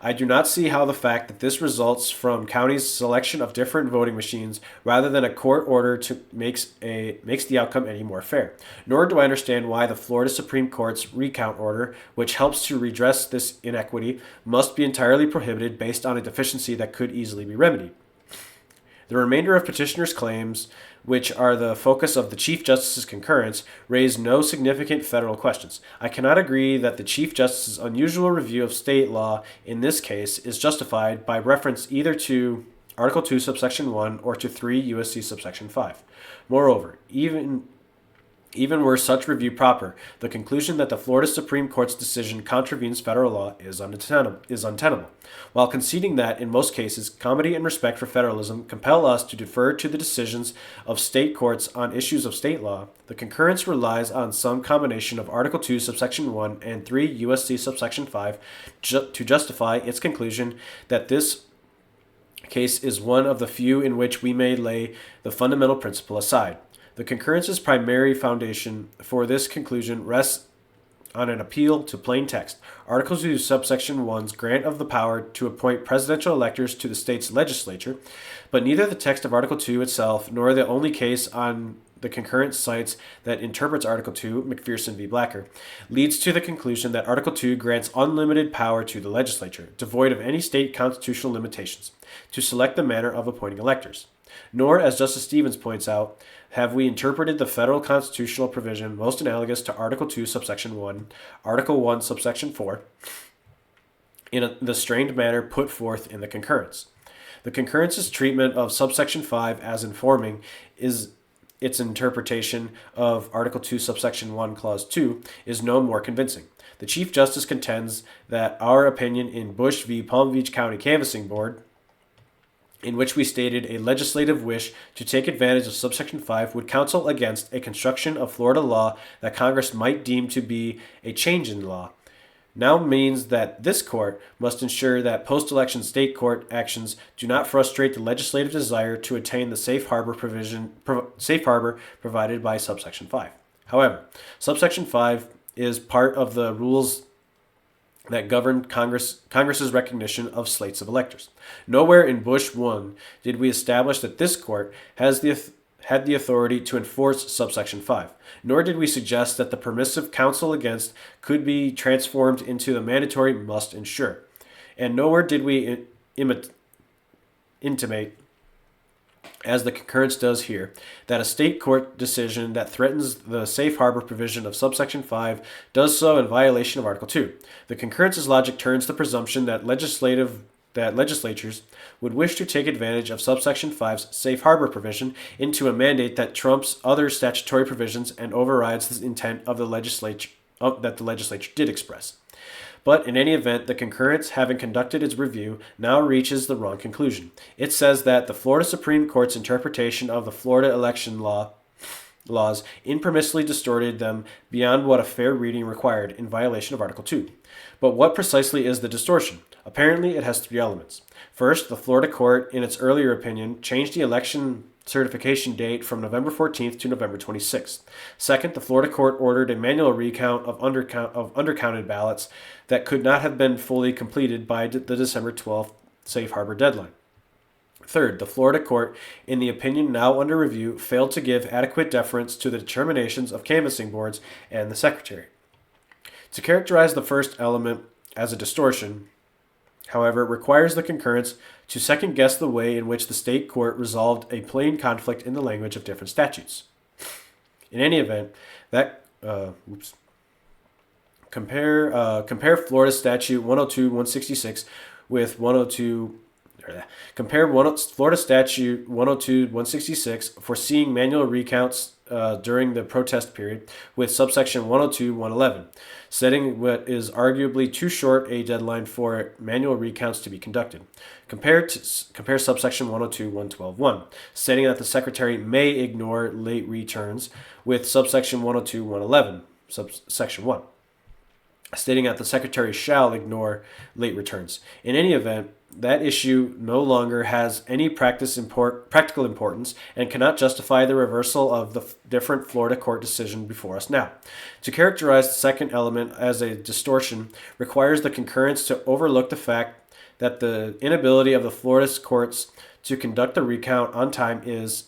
I do not see how the fact that this results from counties' selection of different voting machines rather than a court order makes the outcome any more fair. Nor do I understand why the Florida Supreme Court's recount order, which helps to redress this inequity, must be entirely prohibited based on a deficiency that could easily be remedied. The remainder of petitioners' claims, which are the focus of the Chief Justice's concurrence, raise no significant federal questions. I cannot agree that the Chief Justice's unusual review of state law in this case is justified by reference either to Article 2, subsection 1, or to 3 U.S.C. subsection 5. Moreover, even were such review proper, the conclusion that the Florida Supreme Court's decision contravenes federal law is untenable. While conceding that, in most cases, comity and respect for federalism compel us to defer to the decisions of state courts on issues of state law, the concurrence relies on some combination of Article 2, subsection 1, and 3 U.S.C. subsection 5 to justify its conclusion that this case is one of the few in which we may lay the fundamental principle aside. The concurrence's primary foundation for this conclusion rests on an appeal to plain text. Article 2, subsection 1's grant of the power to appoint presidential electors to the state's legislature, but neither the text of Article 2 itself nor the only case on the concurrence cites that interprets Article 2, McPherson v. Blacker, leads to the conclusion that Article 2 grants unlimited power to the legislature, devoid of any state constitutional limitations, to select the manner of appointing electors. Nor, as Justice Stevens points out, have we interpreted the federal constitutional provision most analogous to Article 2, subsection 1, Article 1, subsection 4, in the strained manner put forth in the concurrence. The concurrence's treatment of subsection 5 as informing is its interpretation of Article 2, subsection 1, clause 2 is no more convincing. The Chief Justice contends that our opinion in Bush v. Palm Beach County Canvassing Board, in which we stated a legislative wish to take advantage of subsection 5 would counsel against a construction of Florida law that Congress might deem to be a change in law, now means that this court must ensure that post-election state court actions do not frustrate the legislative desire to attain the safe harbor provided by subsection 5. However, subsection 5 is part of the rules that govern Congress's recognition of slates of electors. Nowhere in Bush 1 did we establish that this court had the authority to enforce subsection 5, nor did we suggest that the permissive counsel against could be transformed into the mandatory must ensure. And nowhere did we intimate, as the concurrence does here, that a state court decision that threatens the safe harbor provision of subsection 5 does so in violation of Article 2. The concurrence's logic turns the presumption that legislatures would wish to take advantage of subsection 5's safe harbor provision into a mandate that trumps other statutory provisions and overrides the intent of the legislature that the legislature did express. But in any event, the concurrence, having conducted its review, now reaches the wrong conclusion. It says that the Florida Supreme Court's interpretation of the Florida election laws impermissibly distorted them beyond what a fair reading required in violation of Article 2. But what precisely is the distortion? Apparently, it has three elements. First, the Florida court, in its earlier opinion, changed the election certification date from November 14th to November 26th. Second, the Florida court ordered a manual recount of undercounted ballots that could not have been fully completed by the December 12th safe harbor deadline. Third, the Florida court, in the opinion now under review, failed to give adequate deference to the determinations of canvassing boards and the secretary. To characterize the first element as a distortion, however, requires the concurrence to second-guess the way in which the state court resolved a plain conflict in the language of different statutes. In any event, compare Florida Statute 102-166 with 102. Compare Florida Statute 102-166 foreseeing manual recounts during the protest period with subsection 102-111, setting what is arguably too short a deadline for manual recounts to be conducted. Compare subsection 102-112-1, stating that the secretary may ignore late returns, with subsection 102-111, subsection 1, stating that the secretary shall ignore late returns. In any event, that issue no longer has any practical importance and cannot justify the reversal of the different Florida court decision before us now. To characterize the second element as a distortion requires the concurrence to overlook the fact that the inability of the Florida courts to conduct the recount on time is,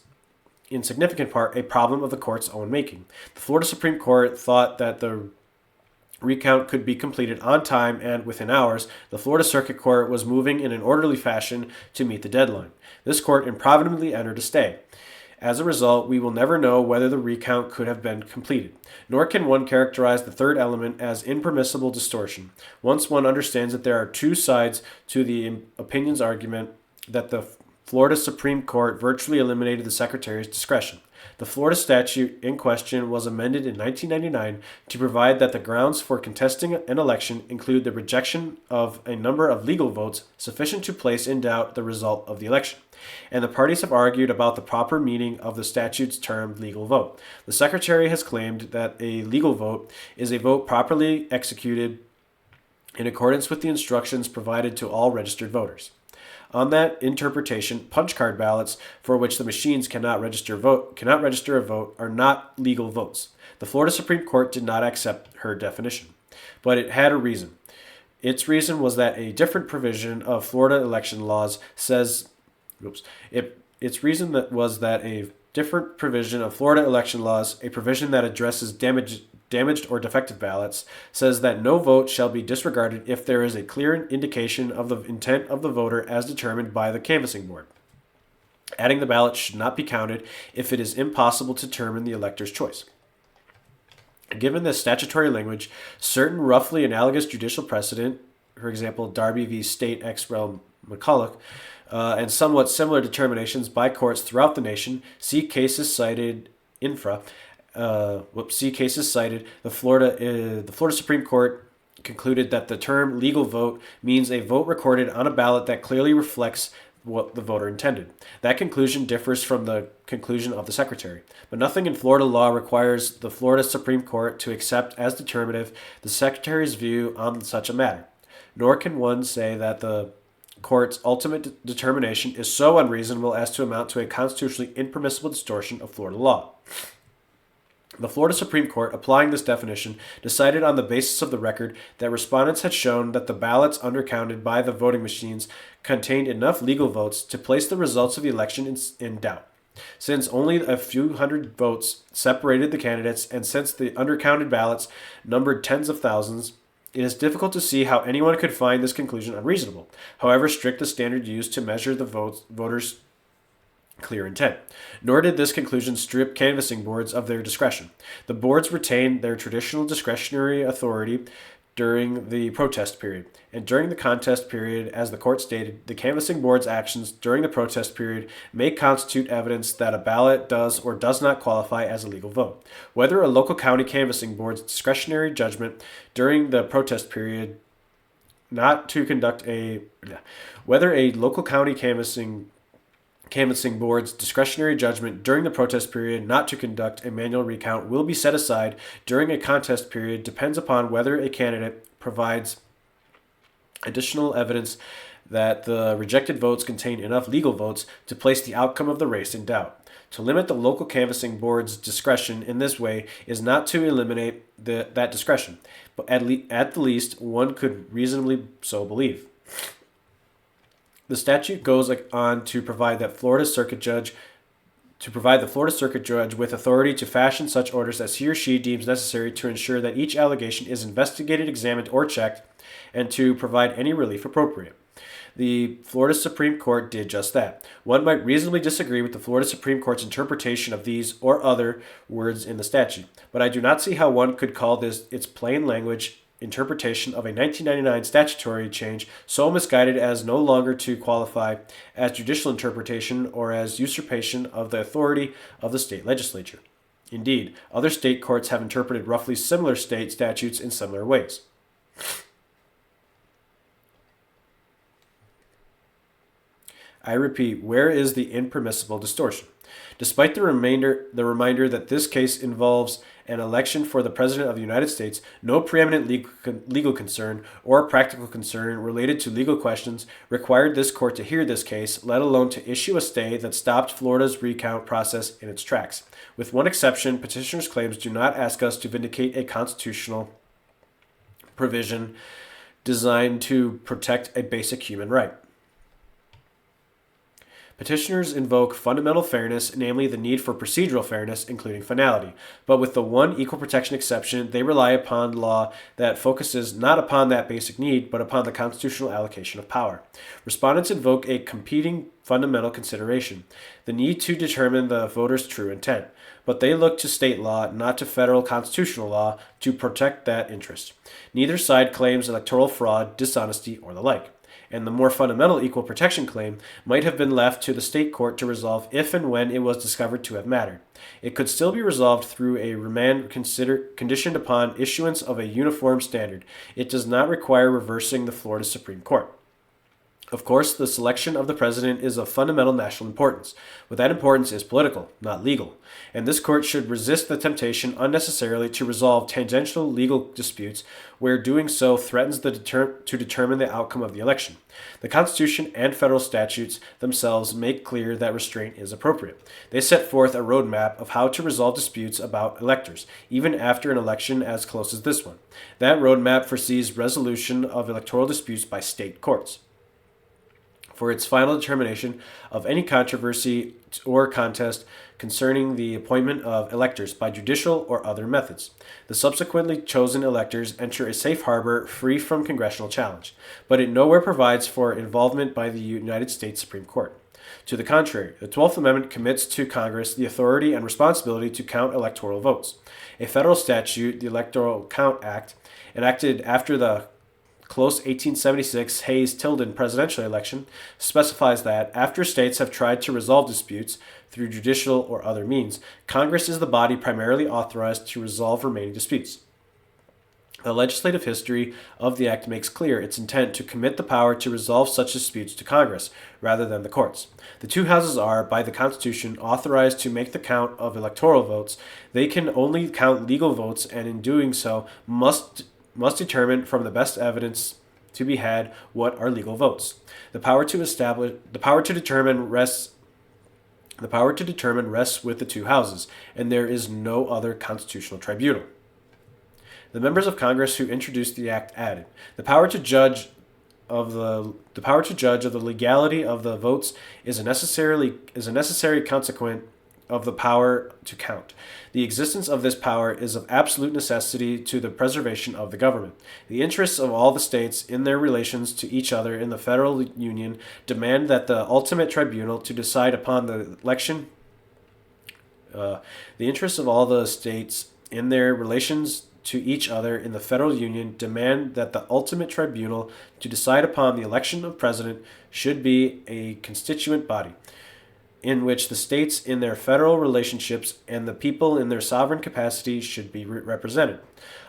in significant part, a problem of the court's own making. The Florida Supreme Court thought that the recount could be completed on time and within hours. The Florida Circuit Court was moving in an orderly fashion to meet the deadline. This court improvidently entered a stay. As a result, we will never know whether the recount could have been completed. Nor can one characterize the third element as impermissible distortion. Once one understands that there are two sides to the opinion's argument that the Florida Supreme Court virtually eliminated the Secretary's discretion. The Florida statute in question was amended in 1999 to provide that the grounds for contesting an election include the rejection of a number of legal votes sufficient to place in doubt the result of the election. And the parties have argued about the proper meaning of the statute's term legal vote. The Secretary has claimed that a legal vote is a vote properly executed in accordance with the instructions provided to all registered voters. On that interpretation, punch card ballots for which the machines cannot register a vote are not legal votes. The Florida Supreme Court did not accept her definition, but it had a reason. Its reason was that a different provision of Florida election laws says its reason that was that a different provision of Florida election laws, a provision that addresses damaged or defective ballots, says that no vote shall be disregarded if there is a clear indication of the intent of the voter as determined by the canvassing board. Adding the ballot should not be counted if it is impossible to determine the elector's choice. Given this statutory language, certain roughly analogous judicial precedent, for example, Darby v. State ex rel. McCulloch, and somewhat similar determinations by courts throughout the nation, see cases cited the Florida Supreme Court concluded that the term legal vote means a vote recorded on a ballot that clearly reflects what the voter intended. That conclusion differs from the conclusion of the Secretary, but nothing in Florida law requires the Florida Supreme Court to accept as determinative the Secretary's view on such a matter. Nor can one say that the court's ultimate determination is so unreasonable as to amount to a constitutionally impermissible distortion of Florida law. The Florida Supreme Court, applying this definition, decided on the basis of the record that respondents had shown that the ballots undercounted by the voting machines contained enough legal votes to place the results of the election in doubt. Since only a few hundred votes separated the candidates, and since the undercounted ballots numbered tens of thousands, it is difficult to see how anyone could find this conclusion unreasonable, however strict the standard used to measure the voters' clear intent. Nor did this conclusion strip canvassing boards of their discretion. The boards retained their traditional discretionary authority during the protest period, and during the contest period, as the court stated, the canvassing board's actions during the protest period may constitute evidence that a ballot does or does not qualify as a legal vote. Whether a local county canvassing board's discretionary judgment during the protest period not to conduct a whether a local county canvassing board's discretionary judgment during the protest period not to conduct a manual recount will be set aside during a contest period depends upon whether a candidate provides additional evidence that the rejected votes contain enough legal votes to place the outcome of the race in doubt. To limit the local canvassing board's discretion in this way is not to eliminate that discretion, but at the least one could reasonably so believe. The statute goes on to provide the Florida Circuit Judge with authority to fashion such orders as he or she deems necessary to ensure that each allegation is investigated, examined, or checked, and to provide any relief appropriate. The Florida Supreme Court did just that. One might reasonably disagree with the Florida Supreme Court's interpretation of these or other words in the statute, but I do not see how one could call this its plain language interpretation of a 1999 statutory change so misguided as no longer to qualify as judicial interpretation or as usurpation of the authority of the state legislature. Indeed, other state courts have interpreted roughly similar state statutes in similar ways. I repeat, where is the impermissible distortion? Despite the reminder that this case involves an election for the President of the United States, no preeminent legal concern or practical concern related to legal questions required this court to hear this case, let alone to issue a stay that stopped Florida's recount process in its tracks. With one exception, petitioners' claims do not ask us to vindicate a constitutional provision designed to protect a basic human right. Petitioners invoke fundamental fairness, namely the need for procedural fairness, including finality. But with the one equal protection exception, they rely upon law that focuses not upon that basic need, but upon the constitutional allocation of power. Respondents invoke a competing fundamental consideration, the need to determine the voter's true intent. But they look to state law, not to federal constitutional law, to protect that interest. Neither side claims electoral fraud, dishonesty, or the like, and the more fundamental equal protection claim might have been left to the state court to resolve if and when it was discovered to have mattered. It could still be resolved through a remand conditioned upon issuance of a uniform standard. It does not require reversing the Florida Supreme Court. Of course, the selection of the president is of fundamental national importance, but that importance is political, not legal, and this court should resist the temptation unnecessarily to resolve tangential legal disputes where doing so threatens to determine the outcome of the election. The Constitution and federal statutes themselves make clear that restraint is appropriate. They set forth a roadmap of how to resolve disputes about electors, even after an election as close as this one. That roadmap foresees resolution of electoral disputes by state courts for its final determination of any controversy or contest concerning the appointment of electors by judicial or other methods. The subsequently chosen electors enter a safe harbor free from congressional challenge, but it nowhere provides for involvement by the United States Supreme Court. To the contrary, the 12th Amendment commits to Congress the authority and responsibility to count electoral votes. A federal statute, the Electoral Count Act, enacted after the close 1876 Hayes-Tilden presidential election, specifies that after states have tried to resolve disputes through judicial or other means, Congress is the body primarily authorized to resolve remaining disputes. The legislative history of the act makes clear its intent to commit the power to resolve such disputes to Congress rather than the courts. The two houses are, by the Constitution, authorized to make the count of electoral votes. They can only count legal votes, and in doing so must determine from the best evidence to be had what are legal votes. The power to determine rests with the two houses, and there is no other constitutional tribunal. The members of Congress who introduced the act added, the power to judge of the legality of the votes is a necessary consequence of the power to count. The existence of this power is of absolute necessity to the preservation of the government. The interests of all the states in their relations to each other in the federal union demand that the ultimate tribunal to decide upon the election. The interests of all the states in their relations to each other in the federal union demand that the ultimate tribunal to decide upon the election of president should be a constituent body, in which the states in their federal relationships and the people in their sovereign capacity should be represented.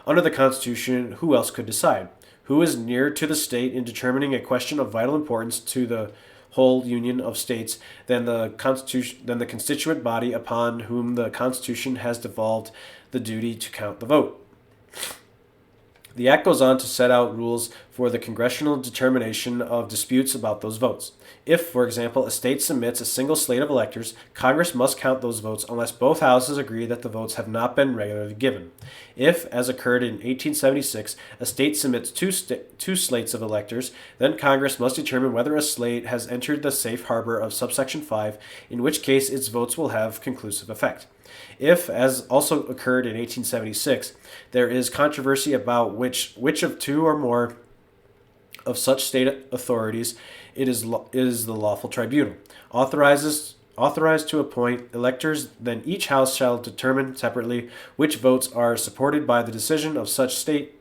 Under the Constitution, who else could decide? Who is nearer to the state in determining a question of vital importance to the whole union of states than the constituent body upon whom the Constitution has devolved the duty to count the vote? The Act goes on to set out rules for the congressional determination of disputes about those votes. If, for example, a state submits a single slate of electors, Congress must count those votes unless both houses agree that the votes have not been regularly given. If, as occurred in 1876, a state submits two slates of electors, then Congress must determine whether a slate has entered the safe harbor of subsection 5, in which case its votes will have conclusive effect. If, as also occurred in 1876, there is controversy about which of two or more of such state authorities it is the lawful tribunal, authorized to appoint electors, then each house shall determine separately which votes are supported by the decision of such state,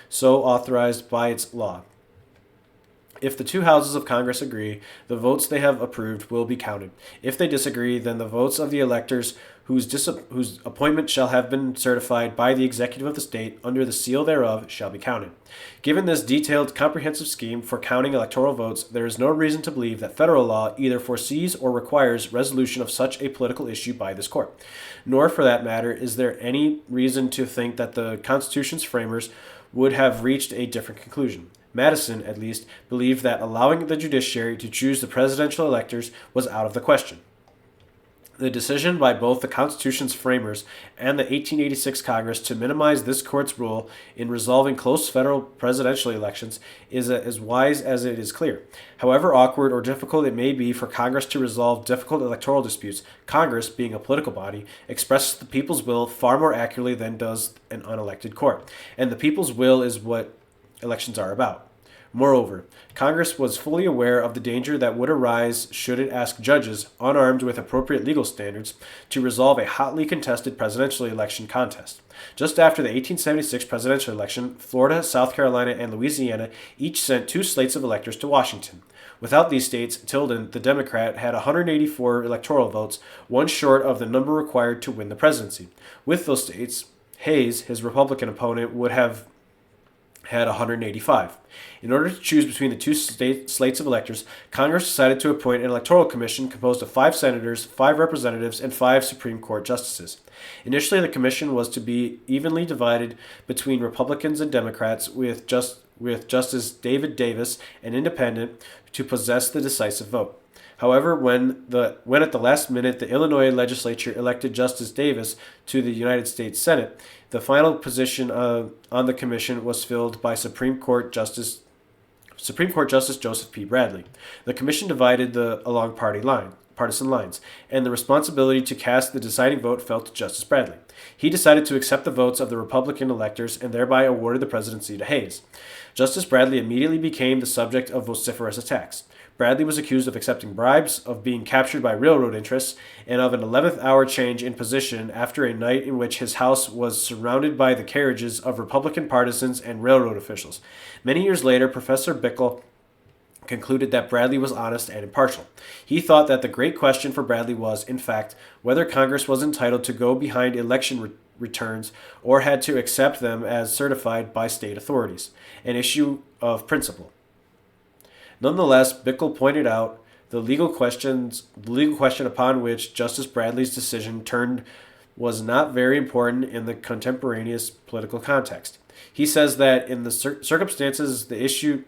so authorized by its law. If the two houses of Congress agree, the votes they have approved will be counted. If they disagree, then the votes of the electors whose appointment shall have been certified by the executive of the state under the seal thereof shall be counted. Given this detailed, comprehensive scheme for counting electoral votes, there is no reason to believe that federal law either foresees or requires resolution of such a political issue by this court. Nor, for that matter, is there any reason to think that the Constitution's framers would have reached a different conclusion. Madison, at least, believed that allowing the judiciary to choose the presidential electors was out of the question. The decision by both the Constitution's framers and the 1886 Congress to minimize this court's role in resolving close federal presidential elections is as wise as it is clear. However awkward or difficult it may be for Congress to resolve difficult electoral disputes, Congress, being a political body, expresses the people's will far more accurately than does an unelected court. And the people's will is what elections are about. Moreover, Congress was fully aware of the danger that would arise should it ask judges, unarmed with appropriate legal standards, to resolve a hotly contested presidential election contest. Just after the 1876 presidential election, Florida, South Carolina, and Louisiana each sent 2 slates of electors to Washington. Without these states, Tilden, the Democrat, had 184 electoral votes, one short of the number required to win the presidency. With those states, Hayes, his Republican opponent, would have had 185. In order to choose between the 2 slates of electors, Congress decided to appoint an electoral commission composed of 5 senators, 5 representatives, and 5 Supreme Court justices. Initially, the commission was to be evenly divided between Republicans and Democrats, with Justice David Davis, an independent, to possess the decisive vote. However, when at the last minute the Illinois legislature elected Justice Davis to the United States Senate, the final position on the commission was filled by Supreme Court Justice Joseph P. Bradley. The commission divided along partisan lines, and the responsibility to cast the deciding vote fell to Justice Bradley. He decided to accept the votes of the Republican electors and thereby awarded the presidency to Hayes. Justice Bradley immediately became the subject of vociferous attacks. Bradley was accused of accepting bribes, of being captured by railroad interests, and of an 11th hour change in position after a night in which his house was surrounded by the carriages of Republican partisans and railroad officials. Many years later, Professor Bickle concluded that Bradley was honest and impartial. He thought that the great question for Bradley was, in fact, whether Congress was entitled to go behind election returns or had to accept them as certified by state authorities, an issue of principle. Nonetheless, Bickle pointed out the legal question upon which Justice Bradley's decision turned was not very important in the contemporaneous political context. He says that in the circumstances the issue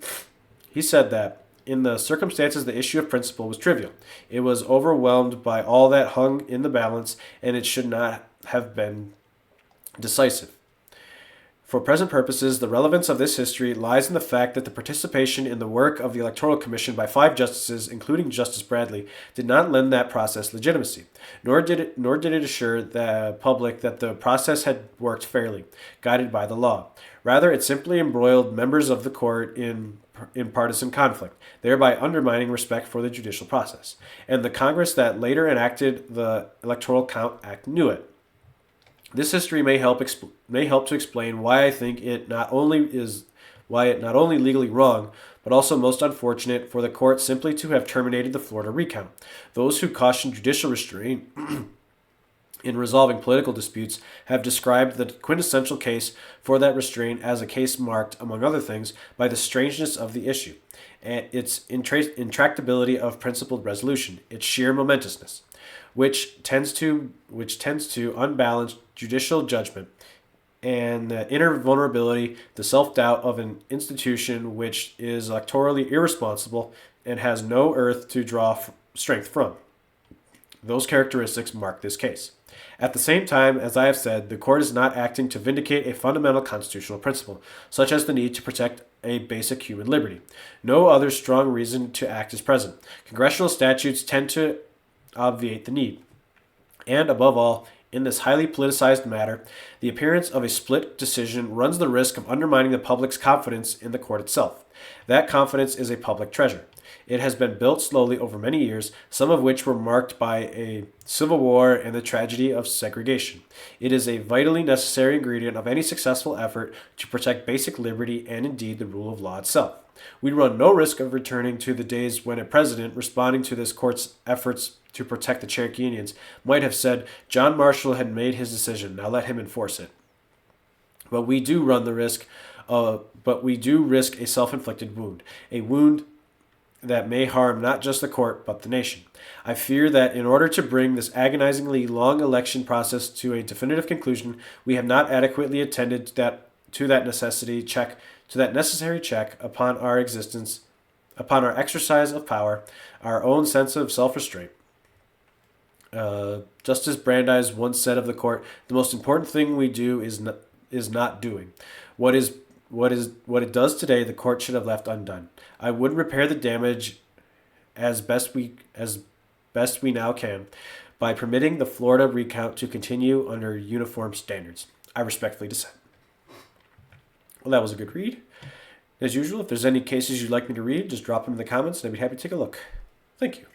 of principle was trivial. It was overwhelmed by all that hung in the balance, and it should not have been decisive. For present purposes, the relevance of this history lies in the fact that the participation in the work of the Electoral Commission by 5 justices, including Justice Bradley, did not lend that process legitimacy, nor did it assure the public that the process had worked fairly, guided by the law. Rather, it simply embroiled members of the court in partisan conflict, thereby undermining respect for the judicial process. And the Congress that later enacted the Electoral Count Act knew it. This history may help to explain why I think it not only legally wrong, but also most unfortunate for the court simply to have terminated the Florida recount. Those who caution judicial restraint in resolving political disputes have described the quintessential case for that restraint as a case marked, among other things, by the strangeness of the issue, and its intractability of principled resolution, its sheer momentousness, which tends to unbalance judicial judgment, and the inner vulnerability, the self-doubt of an institution which is electorally irresponsible and has no earth to draw strength from. Those characteristics mark this case. At the same time, as I have said, the court is not acting to vindicate a fundamental constitutional principle, such as the need to protect a basic human liberty. No other strong reason to act is present. Congressional statutes tend to obviate the need. And above all, in this highly politicized matter, the appearance of a split decision runs the risk of undermining the public's confidence in the court itself. That confidence is a public treasure. It has been built slowly over many years, some of which were marked by a civil war and the tragedy of segregation. It is a vitally necessary ingredient of any successful effort to protect basic liberty and indeed the rule of law itself. We run no risk of returning to the days when a president, responding to this court's efforts to protect the Cherokee Indians, might have said, John Marshall had made his decision, now let him enforce it. But we do risk a self-inflicted wound, a wound that may harm not just the court, but the nation. I fear that in order to bring this agonizingly long election process to a definitive conclusion, we have not adequately attended to that necessary check upon our existence, upon our exercise of power, our own sense of self-restraint. Justice Brandeis once said of the court, "The most important thing we do is not doing. What it does today, the court should have left undone. I would repair the damage as best we now can by permitting the Florida recount to continue under uniform standards. I respectfully dissent." Well, that was a good read. As usual, if there's any cases you'd like me to read, just drop them in the comments and I'd be happy to take a look. Thank you.